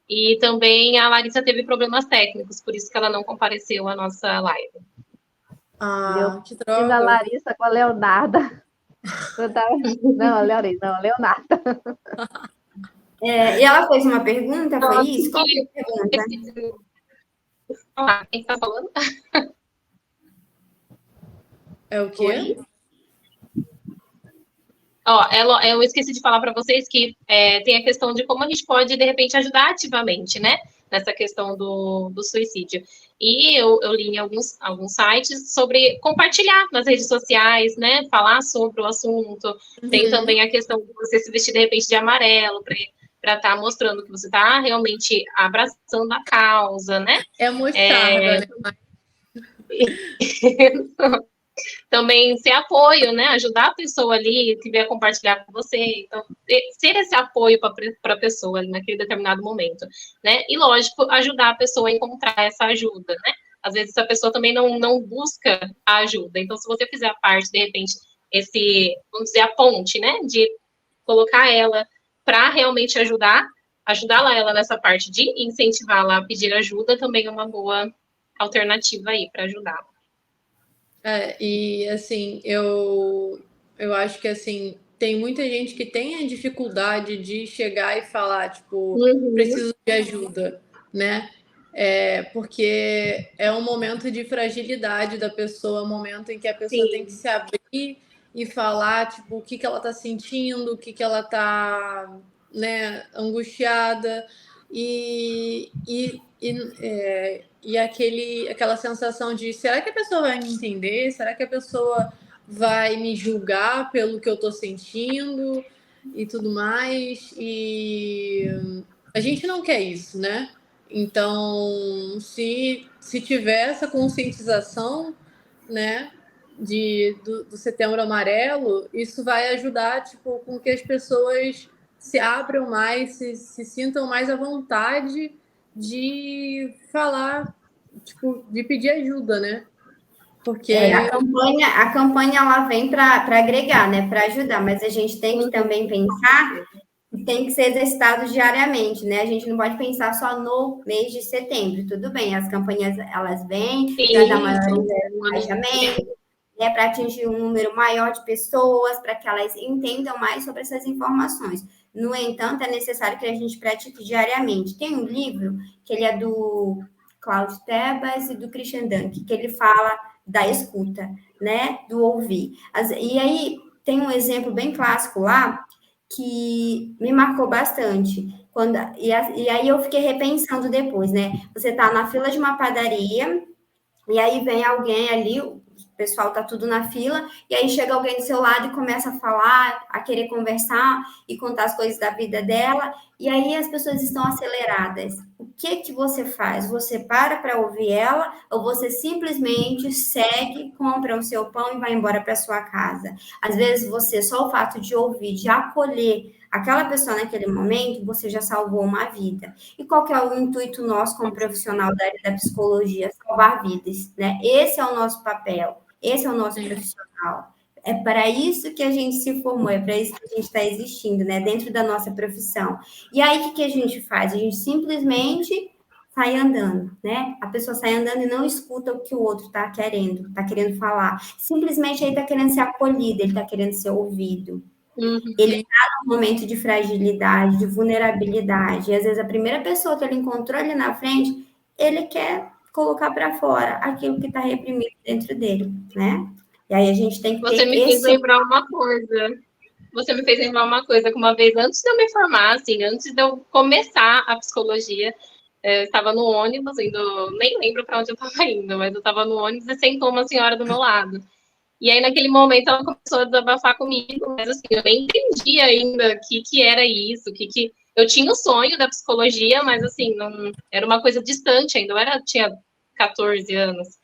E também a Larissa teve problemas técnicos, por isso que ela não compareceu à nossa live. Que Fiz droga. a Larissa com a Leonarda. Não, a Leonarda. E ela fez uma pergunta, foi isso? Qual foi a pergunta? Quem está falando? É o quê? Oi? Eu esqueci de falar para vocês que tem a questão de como a gente pode, de repente, ajudar ativamente, né? Nessa questão do suicídio. E eu li em alguns sites sobre compartilhar nas redes sociais, né? Falar sobre o assunto. Tem também a questão de você se vestir, de repente, de amarelo, para estar mostrando que você está realmente abraçando a causa, né? É mostarda, né? Também ser apoio, né? Ajudar a pessoa ali que vier compartilhar com você. Então, ser esse apoio para a pessoa ali naquele determinado momento, né? E, lógico, ajudar a pessoa a encontrar essa ajuda, né? Às vezes a pessoa também não busca a ajuda. Então, se você fizer a parte, de repente, vamos dizer, a ponte, né? De colocar ela para realmente ajudá-la ela nessa parte de incentivá-la a pedir ajuda, também é uma boa alternativa aí para ajudar. E assim, eu acho que assim, tem muita gente que tem a dificuldade de chegar e falar, tipo, preciso de ajuda, né? Porque é um momento de fragilidade da pessoa, um momento em que a pessoa tem que se abrir e falar, tipo, o que ela tá sentindo, o que ela tá, né, angustiada. E aquela sensação de será que a pessoa vai me entender? Será que a pessoa vai me julgar pelo que eu tô sentindo? e tudo mais, e a gente não quer isso, né? Então, se tiver essa conscientização, né, do Setembro Amarelo, isso vai ajudar, tipo, com que as pessoas se abram mais, se sintam mais à vontade de falar, tipo, de pedir ajuda, né? Porque A campanha ela vem para agregar, né, para ajudar, mas a gente tem que também pensar que tem que ser exercitado diariamente, né? A gente não pode pensar só no mês de setembro. Tudo bem, as campanhas elas vêm para dar maior engajamento, né, para atingir um número maior de pessoas, para que elas entendam mais sobre essas informações. No entanto, é necessário que a gente pratique diariamente. Tem um livro que ele é do Cláudio Tebas e do Christian Dunk, que ele fala da escuta, né, do ouvir. E aí tem um exemplo bem clássico lá que me marcou bastante. E aí eu fiquei repensando depois, né? Você está na fila de uma padaria e aí vem alguém ali, o pessoal tá tudo na fila, e aí chega alguém do seu lado e começa a falar, a querer conversar e contar as coisas da vida dela, e aí as pessoas estão aceleradas. O que você faz? Você para ouvir ela ou você simplesmente segue, compra o seu pão e vai embora para sua casa? Às vezes você, só o fato de ouvir, de acolher aquela pessoa naquele momento, você já salvou uma vida. E qual que é o intuito nosso como profissional da área da psicologia? Salvar vidas, né? Esse é o nosso papel, esse é o nosso profissional. É para isso que a gente se formou, é para isso que a gente está existindo, né? Dentro da nossa profissão. E aí, o que a gente faz? A gente simplesmente sai andando, né? A pessoa sai andando e não escuta o que o outro está querendo falar. Simplesmente ele está querendo ser acolhido, ele está querendo ser ouvido. Ele está num momento de fragilidade, de vulnerabilidade. E às vezes a primeira pessoa que ele encontrou ali na frente, ele quer colocar para fora aquilo que está reprimido dentro dele, né? E aí a gente tem que Você me fez lembrar uma coisa. Você me fez lembrar uma coisa que uma vez, antes de eu me formar, assim, antes de eu começar a psicologia, eu estava no ônibus, indo, nem lembro para onde eu estava indo, mas eu estava no ônibus e sentou uma senhora do meu lado. E aí, naquele momento, ela começou a desabafar comigo, mas assim, eu nem entendi ainda o que era isso, Eu tinha o sonho da psicologia, mas assim, não era uma coisa distante ainda, tinha 14 anos.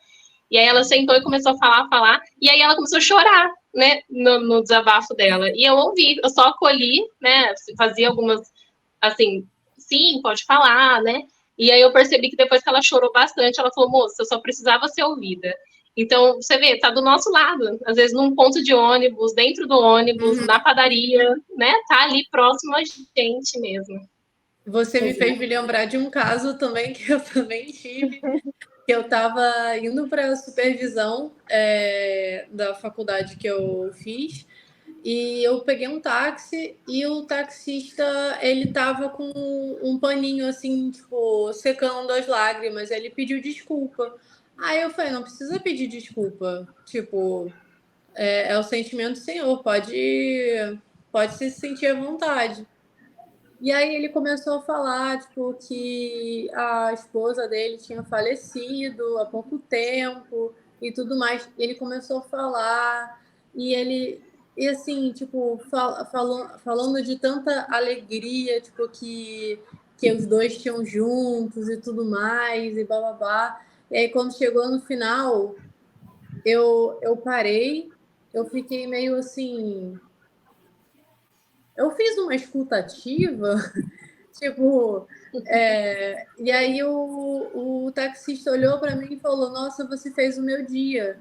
E aí ela sentou e começou a falar, e aí ela começou a chorar, né, no desabafo dela. E eu ouvi, eu só acolhi, né, fazia algumas, assim, sim, pode falar, né. E aí eu percebi que depois que ela chorou bastante, ela falou, moça, eu só precisava ser ouvida. Então, você vê, tá do nosso lado, às vezes num ponto de ônibus, dentro do ônibus, na padaria, né, tá ali próximo a gente mesmo. Você me fez me lembrar de um caso também que eu também tive, que eu estava indo para a supervisão da faculdade que eu fiz, e eu peguei um táxi e o taxista, ele tava com um paninho assim, tipo, secando as lágrimas, ele pediu desculpa. Aí eu falei, não precisa pedir desculpa, tipo, é o sentimento do Senhor, pode se sentir à vontade. E aí ele começou a falar, tipo, que a esposa dele tinha falecido há pouco tempo e tudo mais. E ele começou a falar e assim, tipo, falando de tanta alegria, tipo, que os dois tinham juntos e tudo mais, e bababá. E aí quando chegou no final, eu parei, eu fiquei meio assim. Eu fiz uma escutativa. Tipo, e aí o taxista olhou para mim e falou: Nossa, você fez o meu dia.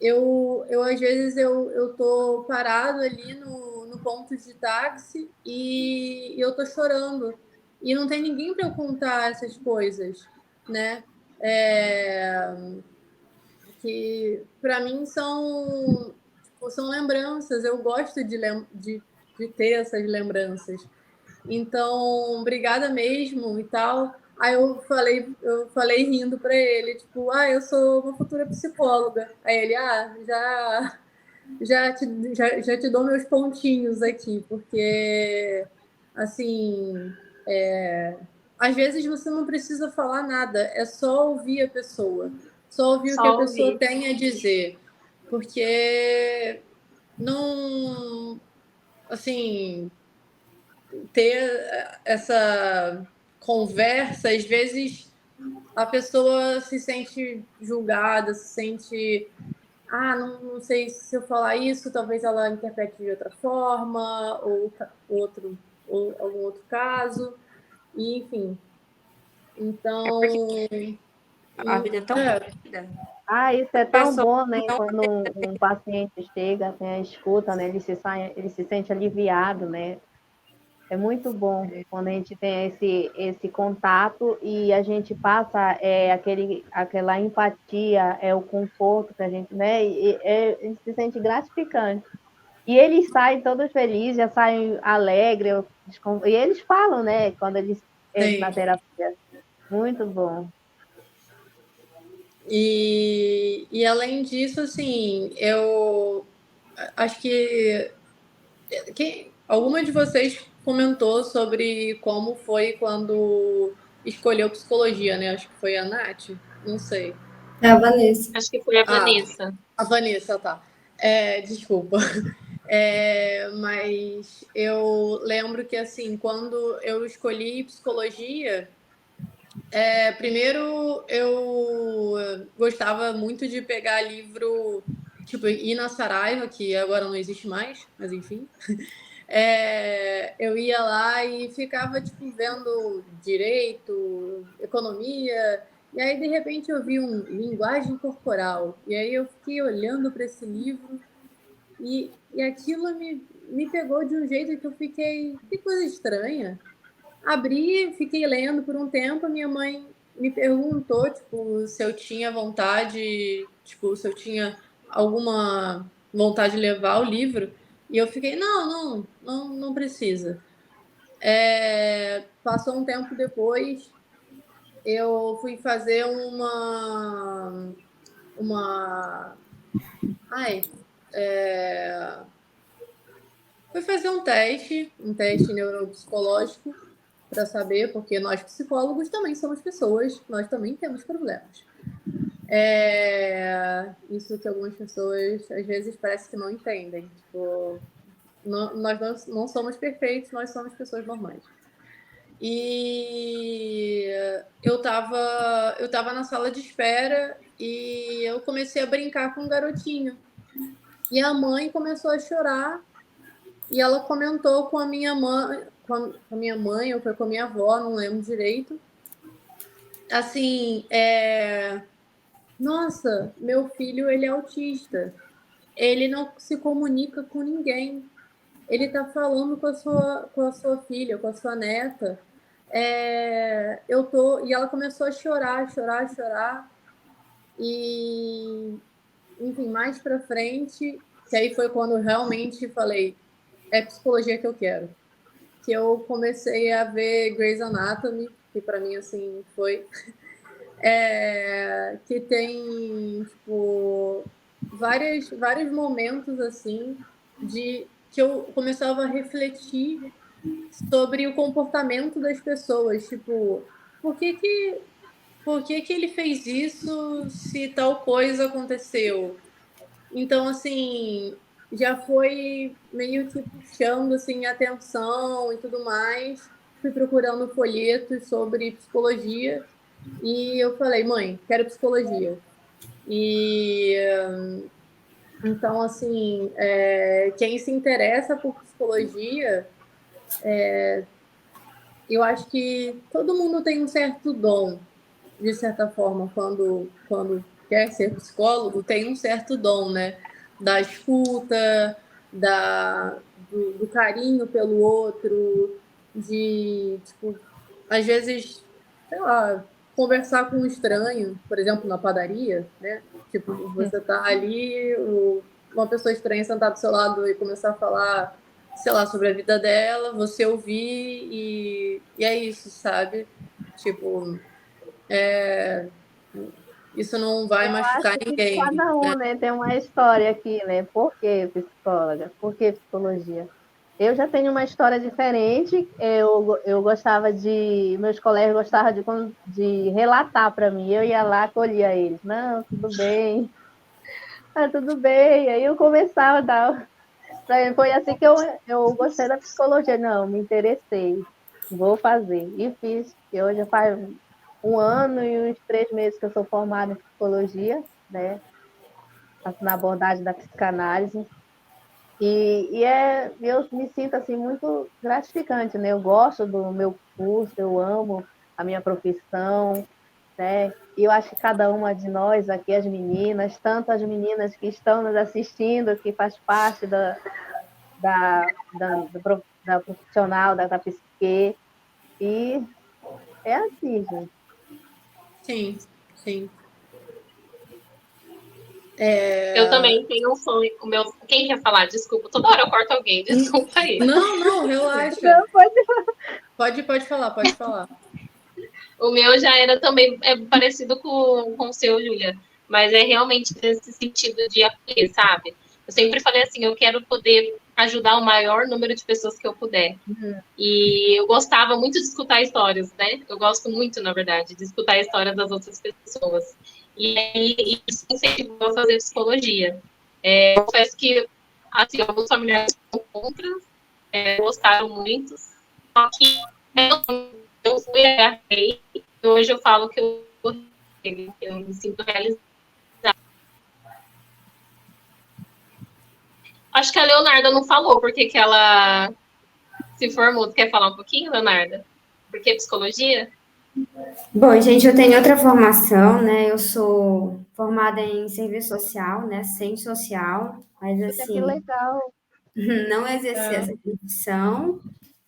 Eu às vezes eu tô parado ali no ponto de táxi e eu tô chorando e não tem ninguém para eu contar essas coisas, né? Que para mim são lembranças. Eu gosto de ter essas lembranças. Então, obrigada mesmo e tal. Aí eu falei rindo para ele, tipo, eu sou uma futura psicóloga. Aí ele, já te dou meus pontinhos aqui, porque, assim, às vezes você não precisa falar nada, é só ouvir a pessoa, só ouvir o que a pessoa tem a dizer, porque não assim, ter essa conversa, às vezes a pessoa se sente julgada, se sente, não sei se eu falar isso, talvez ela interprete de outra forma, ou algum outro caso, e enfim. Então, A vida é tão rápida. Isso é tão Pessoa bom, né? não Quando um paciente chega, tem a escuta, né? Ele se sente aliviado, né? É muito bom quando a gente tem esse contato e a gente passa aquela empatia, o conforto que a gente, né? A gente se sente gratificante. E eles saem todos felizes, já saem alegres, e eles falam, né? Quando eles entram na tem. terapia. Muito bom. E além disso, assim, eu acho que alguma de vocês comentou sobre como foi quando escolheu psicologia, né? Acho que foi a Nath, não sei. É a Vanessa. Acho que foi a Vanessa. A Vanessa, tá. Desculpa. Mas eu lembro que, assim, quando eu escolhi psicologia, primeiro eu gostava muito de pegar livro, tipo, ir na Saraiva, que agora não existe mais, mas enfim. Eu ia lá e ficava, tipo, vendo direito, economia, e aí, de repente, eu vi linguagem corporal, e aí eu fiquei olhando para esse livro, e aquilo me pegou de um jeito que eu fiquei, que coisa estranha. Abri, fiquei lendo por um tempo, a minha mãe me perguntou, tipo, se eu tinha vontade, tipo, se eu tinha alguma vontade de levar o livro, e eu fiquei, não precisa. Passou um tempo depois, eu fui fazer ai, fui fazer um teste neuropsicológico para saber, porque nós psicólogos também somos pessoas, nós também temos problemas. Isso que algumas pessoas às vezes parece que não entendem. Tipo, nós não somos perfeitos, nós somos pessoas normais. E eu tava na sala de espera e eu comecei a brincar com um garotinho. E a mãe começou a chorar e ela comentou com a minha mãe, ou foi com a minha avó, não lembro direito. Assim, nossa, meu filho, ele é autista. Ele não se comunica com ninguém. Ele tá falando com a sua filha, com a sua neta. E ela começou a chorar, chorar, chorar. E, enfim, mais pra frente, que aí foi quando eu realmente falei, é psicologia que eu quero. Que eu comecei a ver Grey's Anatomy, que pra mim, assim, foi que tem, tipo, vários momentos, assim, que eu começava a refletir sobre o comportamento das pessoas. Tipo, por que que ele fez isso se tal coisa aconteceu? Então, assim, já foi meio que puxando, assim, atenção e tudo mais. Fui procurando folhetos sobre psicologia e eu falei, mãe, quero psicologia. E então, assim, quem se interessa por psicologia, eu acho que todo mundo tem um certo dom, de certa forma, quando quer ser psicólogo, tem um certo dom, né? Da escuta, do carinho pelo outro, de, tipo, às vezes, sei lá, conversar com um estranho, por exemplo, na padaria, né? Tipo, você tá ali, uma pessoa estranha sentada do seu lado e começar a falar, sei lá, sobre a vida dela, você ouvir e é isso, sabe? Tipo, isso não vai Eu machucar acho que ninguém. cada um, né, tem uma história aqui, né? Por que psicóloga? Por que psicologia? Eu já tenho uma história diferente. Eu gostava meus colegas gostavam de relatar para mim. Eu ia lá, acolhia eles. Não, tudo bem. Tudo bem. Aí eu começava a dar Foi assim que eu gostei da psicologia. Não, me interessei. Vou fazer. E fiz. E hoje já faz 1 ano e uns 3 meses que eu sou formada em psicologia, né? Na abordagem da psicanálise. Eu me sinto assim muito gratificante, né? Eu gosto do meu curso, eu amo a minha profissão, né? E eu acho que cada uma de nós aqui, as meninas, tanto as meninas que estão nos assistindo, que faz parte da profissional, da psique, e é assim, gente. Sim, sim. Eu também tenho um sonho. Quem quer falar? Desculpa, toda hora eu corto alguém, desculpa aí. Não, relaxa. Não, Pode falar, pode falar. O meu já era também parecido com o seu, Júlia, mas é realmente nesse sentido de acolher, sabe? Eu sempre falei assim, eu quero poder ajudar o maior número de pessoas que eu puder. E eu gostava muito de escutar histórias, né? Eu gosto muito, na verdade, de escutar a história das outras pessoas. E aí, isso me incentivou a fazer psicologia. Eu confesso que, assim, alguns familiares são contra, gostaram muito, só que eu fui, agarrei, e hoje eu falo que eu gostei, eu me sinto realizada. Acho que a Leonarda não falou porque que ela se formou. Tu quer falar um pouquinho, Leonarda? Por que psicologia? Bom, gente, eu tenho outra formação, né? Eu sou formada em serviço social, né? Assistente social, mas que assim, legal. não exerci essa profissão.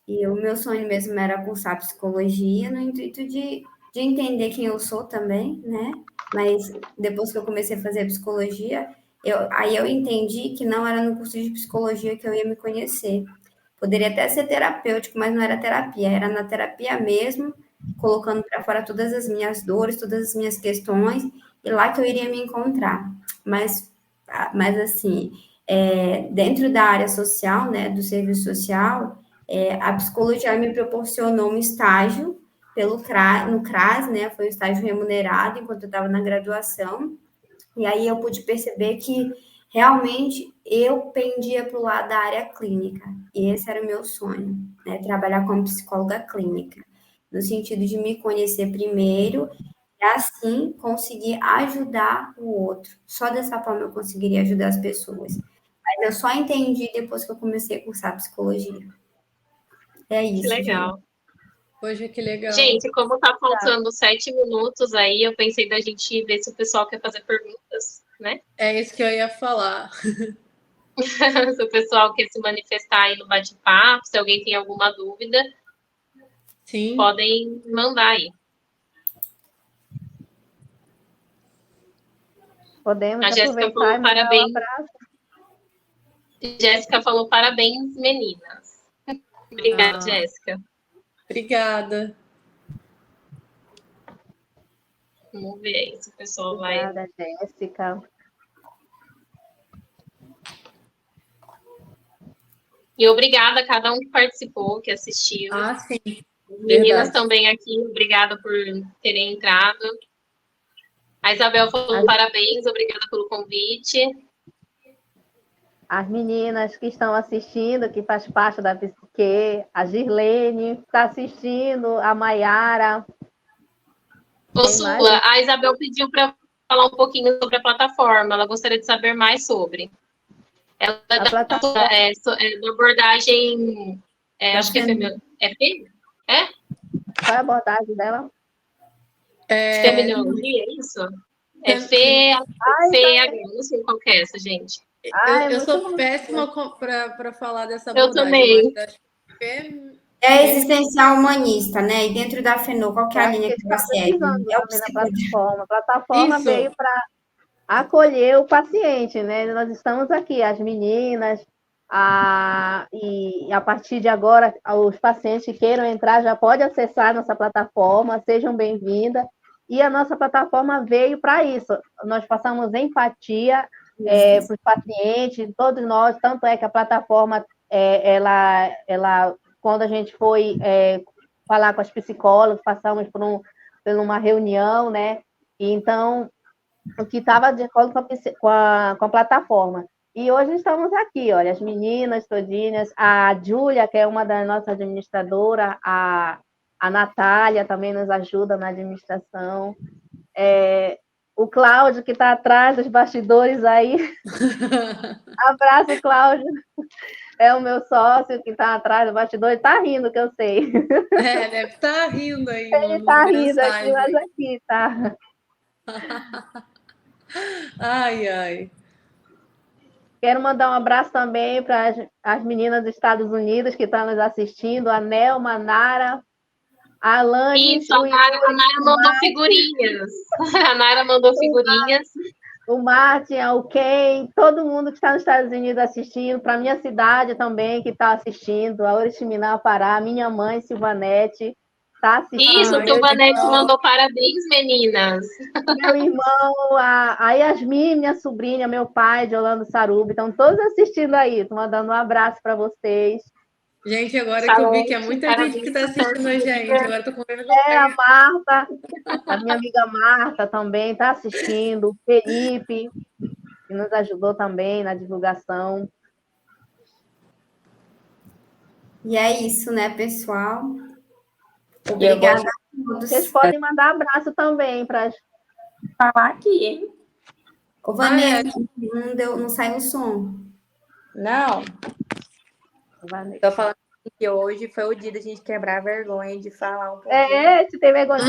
E o meu sonho mesmo era cursar psicologia no intuito de entender quem eu sou também, né? Mas depois que eu comecei a fazer psicologia, aí eu entendi que não era no curso de psicologia que eu ia me conhecer. Poderia até ser terapêutico, mas não era terapia, era na terapia mesmo, colocando para fora todas as minhas dores, todas as minhas questões, e lá que eu iria me encontrar. Mas assim, dentro da área social, né, do serviço social, a psicologia me proporcionou um estágio no CRAS, né, foi um estágio remunerado enquanto eu estava na graduação, e aí eu pude perceber que realmente eu pendia para o lado da área clínica, e esse era o meu sonho, né, trabalhar como psicóloga clínica, no sentido de me conhecer primeiro, e assim conseguir ajudar o outro. Só dessa forma eu conseguiria ajudar as pessoas. Mas eu só entendi depois que eu comecei a cursar psicologia. É Que isso, gente. legal. Poxa, que legal. Gente, como tá faltando 7 minutos aí, eu pensei da gente ver se o pessoal quer fazer perguntas, né? É isso que eu ia falar. Se o pessoal quer se manifestar aí no bate-papo, se alguém tem alguma dúvida, Sim. podem mandar aí. Podemos A Jéssica aproveitar e falou mandar um parabéns. abraço. Jéssica falou parabéns, meninas. Obrigada, Jéssica. Obrigada. Vamos ver aí se o pessoal Obrigada, Jéssica. E obrigada a cada um que participou, que assistiu. Sim. Meninas Verdade. também aqui, obrigada por terem entrado. A Isabel falou parabéns, obrigada pelo convite. As meninas que estão assistindo, que faz parte da Psique, a Girlene está assistindo, a Maiara. Ô, Sula, a Isabel pediu para falar um pouquinho sobre a plataforma, ela gostaria de saber mais sobre. Ela é da abordagem, acho que é feminina. É feminina? Qual é a abordagem dela? De feminologia, é isso? É FEH, não sei qual que é essa, gente. Eu sou péssima para falar dessa Eu abordagem. também. É existencial humanista, né? E dentro da FENO, qual que é a linha que ela segue? É o plataforma. A plataforma veio para acolher o paciente, né? Nós estamos aqui, as meninas, e a partir de agora, os pacientes que queiram entrar já podem acessar a nossa plataforma, sejam bem-vindas. E a nossa plataforma veio para isso. Nós passamos empatia para os pacientes, todos nós, tanto é que a plataforma, ela quando a gente foi falar com as psicólogas, passamos por uma reunião, né? E então, o que estava de acordo com a plataforma. E hoje estamos aqui, olha, as meninas todinhas, a Júlia, que é uma das nossas administradoras, a Natália também nos ajuda na administração, o Cláudio, que está atrás dos bastidores aí. Abraço, Cláudio. É o meu sócio que está atrás do bastidor, está rindo, que eu sei. Deve estar rindo aí, Ele está rindo aqui, mas aqui, tá? Ai, ai. Quero mandar um abraço também para as meninas dos Estados Unidos que estão nos assistindo, a Nelma, a Nara, a Alane. Isso, a Nara mandou figurinhas. A Nara mandou figurinhas. O Martin, o Ken, todo mundo que está nos Estados Unidos assistindo, para minha cidade também que está assistindo, a Oriximiná, Pará, minha mãe, Silvanete, está assistindo. Isso, Silvanete mandou parabéns, meninas. Meu irmão, a Yasmin, minha sobrinha, meu pai, de Orlando Sarubi, estão todos assistindo aí. Estou mandando um abraço para vocês. Gente, agora que eu vi que é muita gente que está assistindo a gente, agora estou com vergonha. A Marta, a minha amiga Marta também está assistindo, o Felipe, que nos ajudou também na divulgação. E é isso, né, pessoal? Obrigada a todos. Vocês podem mandar abraço também para Falar aqui, hein? Ô, Vanessa, não saiu o som. Não. Tô falando que hoje foi o dia da gente quebrar a vergonha de falar um pouquinho. Se tem vergonha.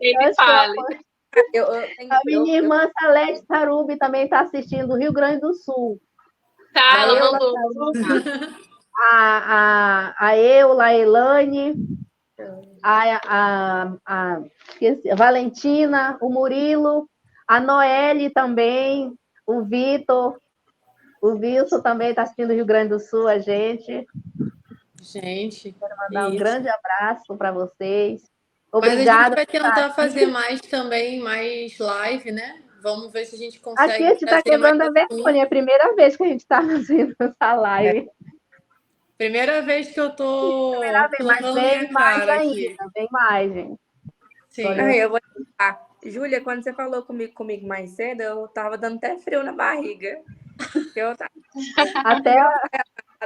Ele fale. A minha irmã Celeste Sarubi também está assistindo do Rio Grande do Sul. Tá, ela mandou. A Eula, a Elane, a Valentina, o Murilo, a Noelle também, o Vitor. O Wilson também está assistindo do Rio Grande do Sul, a gente. Quero mandar um grande abraço para vocês. Obrigada. Mas a gente vai tentar fazer mais live, né? Vamos ver se a gente consegue. Aqui a gente está quebrando a vergonha. É a primeira vez que a gente está fazendo essa live. Primeira vez que eu estou colocando minha cara aqui. Bem mais, gente. Sim. Eu vou explicar. Júlia, quando você falou comigo mais cedo, eu estava dando até frio na barriga. Eu tava... Até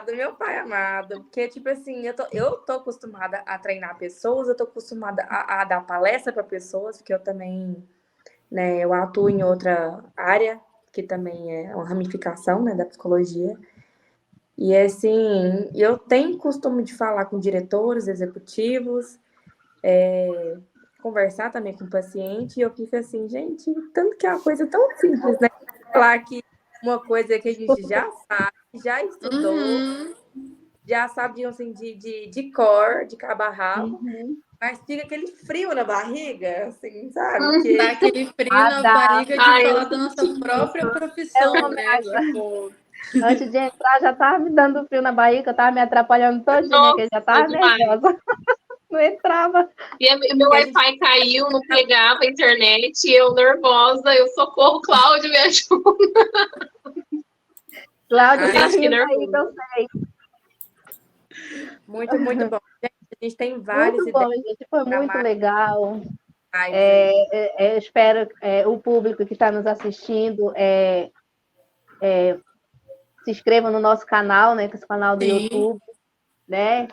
do meu pai amado, porque, tipo assim, eu tô acostumada a treinar pessoas, eu tô acostumada a dar palestra para pessoas, porque eu também, né, eu atuo em outra área, que também é uma ramificação, né, da psicologia. E, assim, eu tenho costume de falar com diretores, executivos, conversar também com o paciente, e eu fico assim, gente, tanto que é uma coisa tão simples, né? Falar que uma coisa que a gente já sabe, já estudou, já sabe assim, de cor, de cabo a rabo, mas fica aquele frio na barriga, assim, sabe? Que... Dá aquele frio na barriga de falar da nossa própria profissão, né? Tipo... Antes de entrar, já estava me dando frio na barriga, eu estava me atrapalhando todinha, que eu já estava nervosa. Não entrava. E meu Wi-Fi caiu, não pegava a internet, eu nervosa, eu socorro, Cláudio, me ajuda. Cláudio, tá rindo aí, eu sei. Muito, muito bom. A gente tem vários. Muito bom, gente, foi muito legal. Eu espero o público que está nos assistindo se inscreva no nosso canal, né, que é o canal do YouTube, né?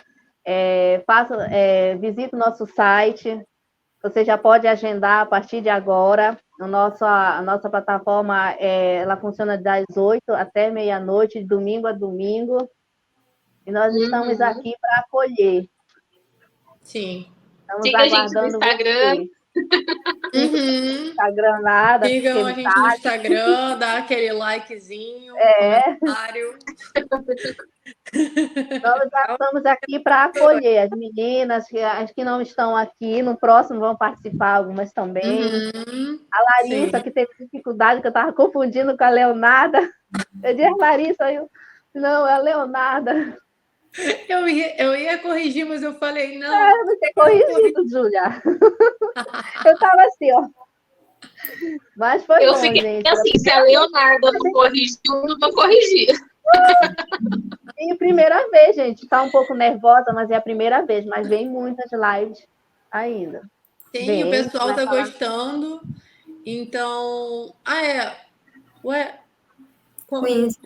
Visite o nosso site. Você já pode agendar a partir de agora. A nossa plataforma ela funciona das 8 até meia-noite, de domingo a domingo. E nós estamos aqui para acolher. Sim. Estamos Siga aguardando a gente no Instagram. Instagram nada. Sigam a gente no Instagram, dá aquele likezinho, comentário. Nós já estamos aqui para acolher as meninas, as que não estão aqui. No próximo vão participar algumas também. A Larissa, que teve dificuldade, que eu estava confundindo com a Leonarda. Eu disse, Larissa, não, é a Leonarda. Eu ia corrigir, mas eu falei, não. Você corrigido, Júlia. Eu estava assim, ó. Mas foi bom, gente. Eu fiquei assim, se a Leonarda não corrigiu, não vou corrigir. E primeira vez, gente. Tá um pouco nervosa, mas é a primeira vez. Mas vem muitas lives ainda. Sim, o pessoal tá gostando. Então... Ué... Qual- Com isso.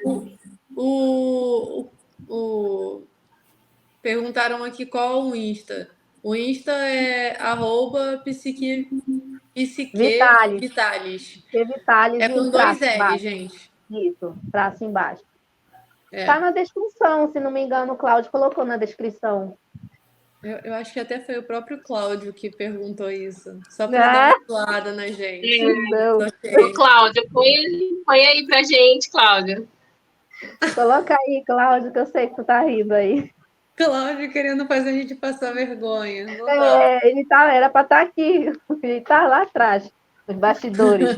Perguntaram aqui qual o Insta. O Insta é Vitalis. @psiquevitalis. Vitalis É e o com dois traço L, embaixo. gente. Isso, traço embaixo. É. Tá na descrição, se não me engano, o Cláudio colocou na descrição. Eu acho que até foi o próprio Cláudio que perguntou isso. Só para dar Né? uma zoada na gente. Não. Ok. Cláudio, põe aí pra gente, Cláudio. Coloca aí, Cláudio, que eu sei que tu tá rindo aí. Cláudio querendo fazer a gente passar vergonha. Não dá. Era para estar aqui. Ele tá lá atrás, nos bastidores.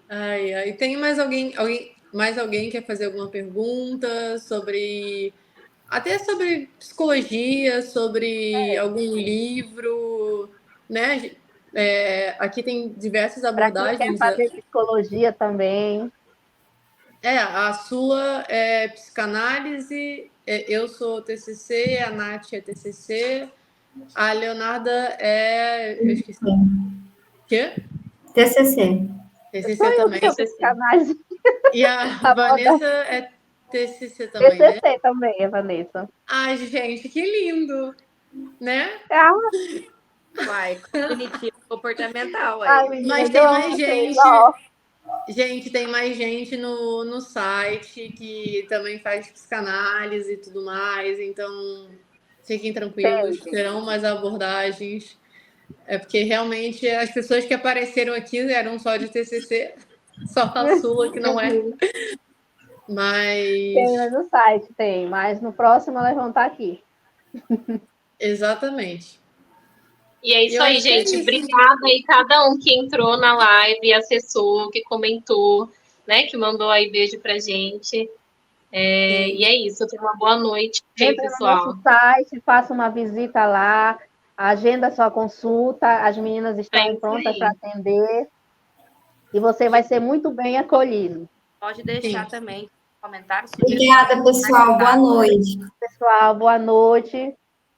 Ai, ai. Tem mais alguém quer fazer alguma pergunta sobre até sobre psicologia, sobre algum livro, né? Aqui tem diversas Para quem quer abordagens. fazer psicologia também. A sua é psicanálise, eu sou TCC, a Nath é TCC, a Leonarda eu esqueci. Quê? TCC. TCC também. Eu psicanálise. E a Tá Vanessa é TCC também, né? TCC também, a Vanessa. Ai, gente, que lindo, né? Ah, Vai, cognitivo comportamental ai, aí. menina, Mas eu tem amo mais vocês, gente. ó. Gente, tem mais gente no site que também faz psicanálise e tudo mais, então fiquem tranquilos, Tem. terão mais abordagens. É porque realmente as pessoas que apareceram aqui eram só de TCC, só a Sula que não é. Tem Mas, no site, tem. Mas no próximo elas vão estar aqui. exatamente. E é isso Eu aí, acho que é gente. isso. Obrigada aí cada um que entrou na live, acessou, que comentou, né? Que mandou aí beijo pra gente. E é isso. Tenha uma boa noite aí, Entre no pessoal. nosso site, faça uma visita lá, agenda sua consulta, as meninas É estão isso prontas aí. para atender e você vai ser muito bem acolhido. Pode deixar também comentários. Obrigada, pessoal. Boa noite. Pessoal, boa noite.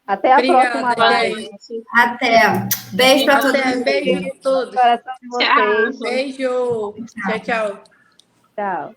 Até a próxima Obrigada, live. gente. Até. Beijo para todos. Até, beijo a todos. Coração de vocês. Tchau. Beijo. Tchau, tchau. Tchau.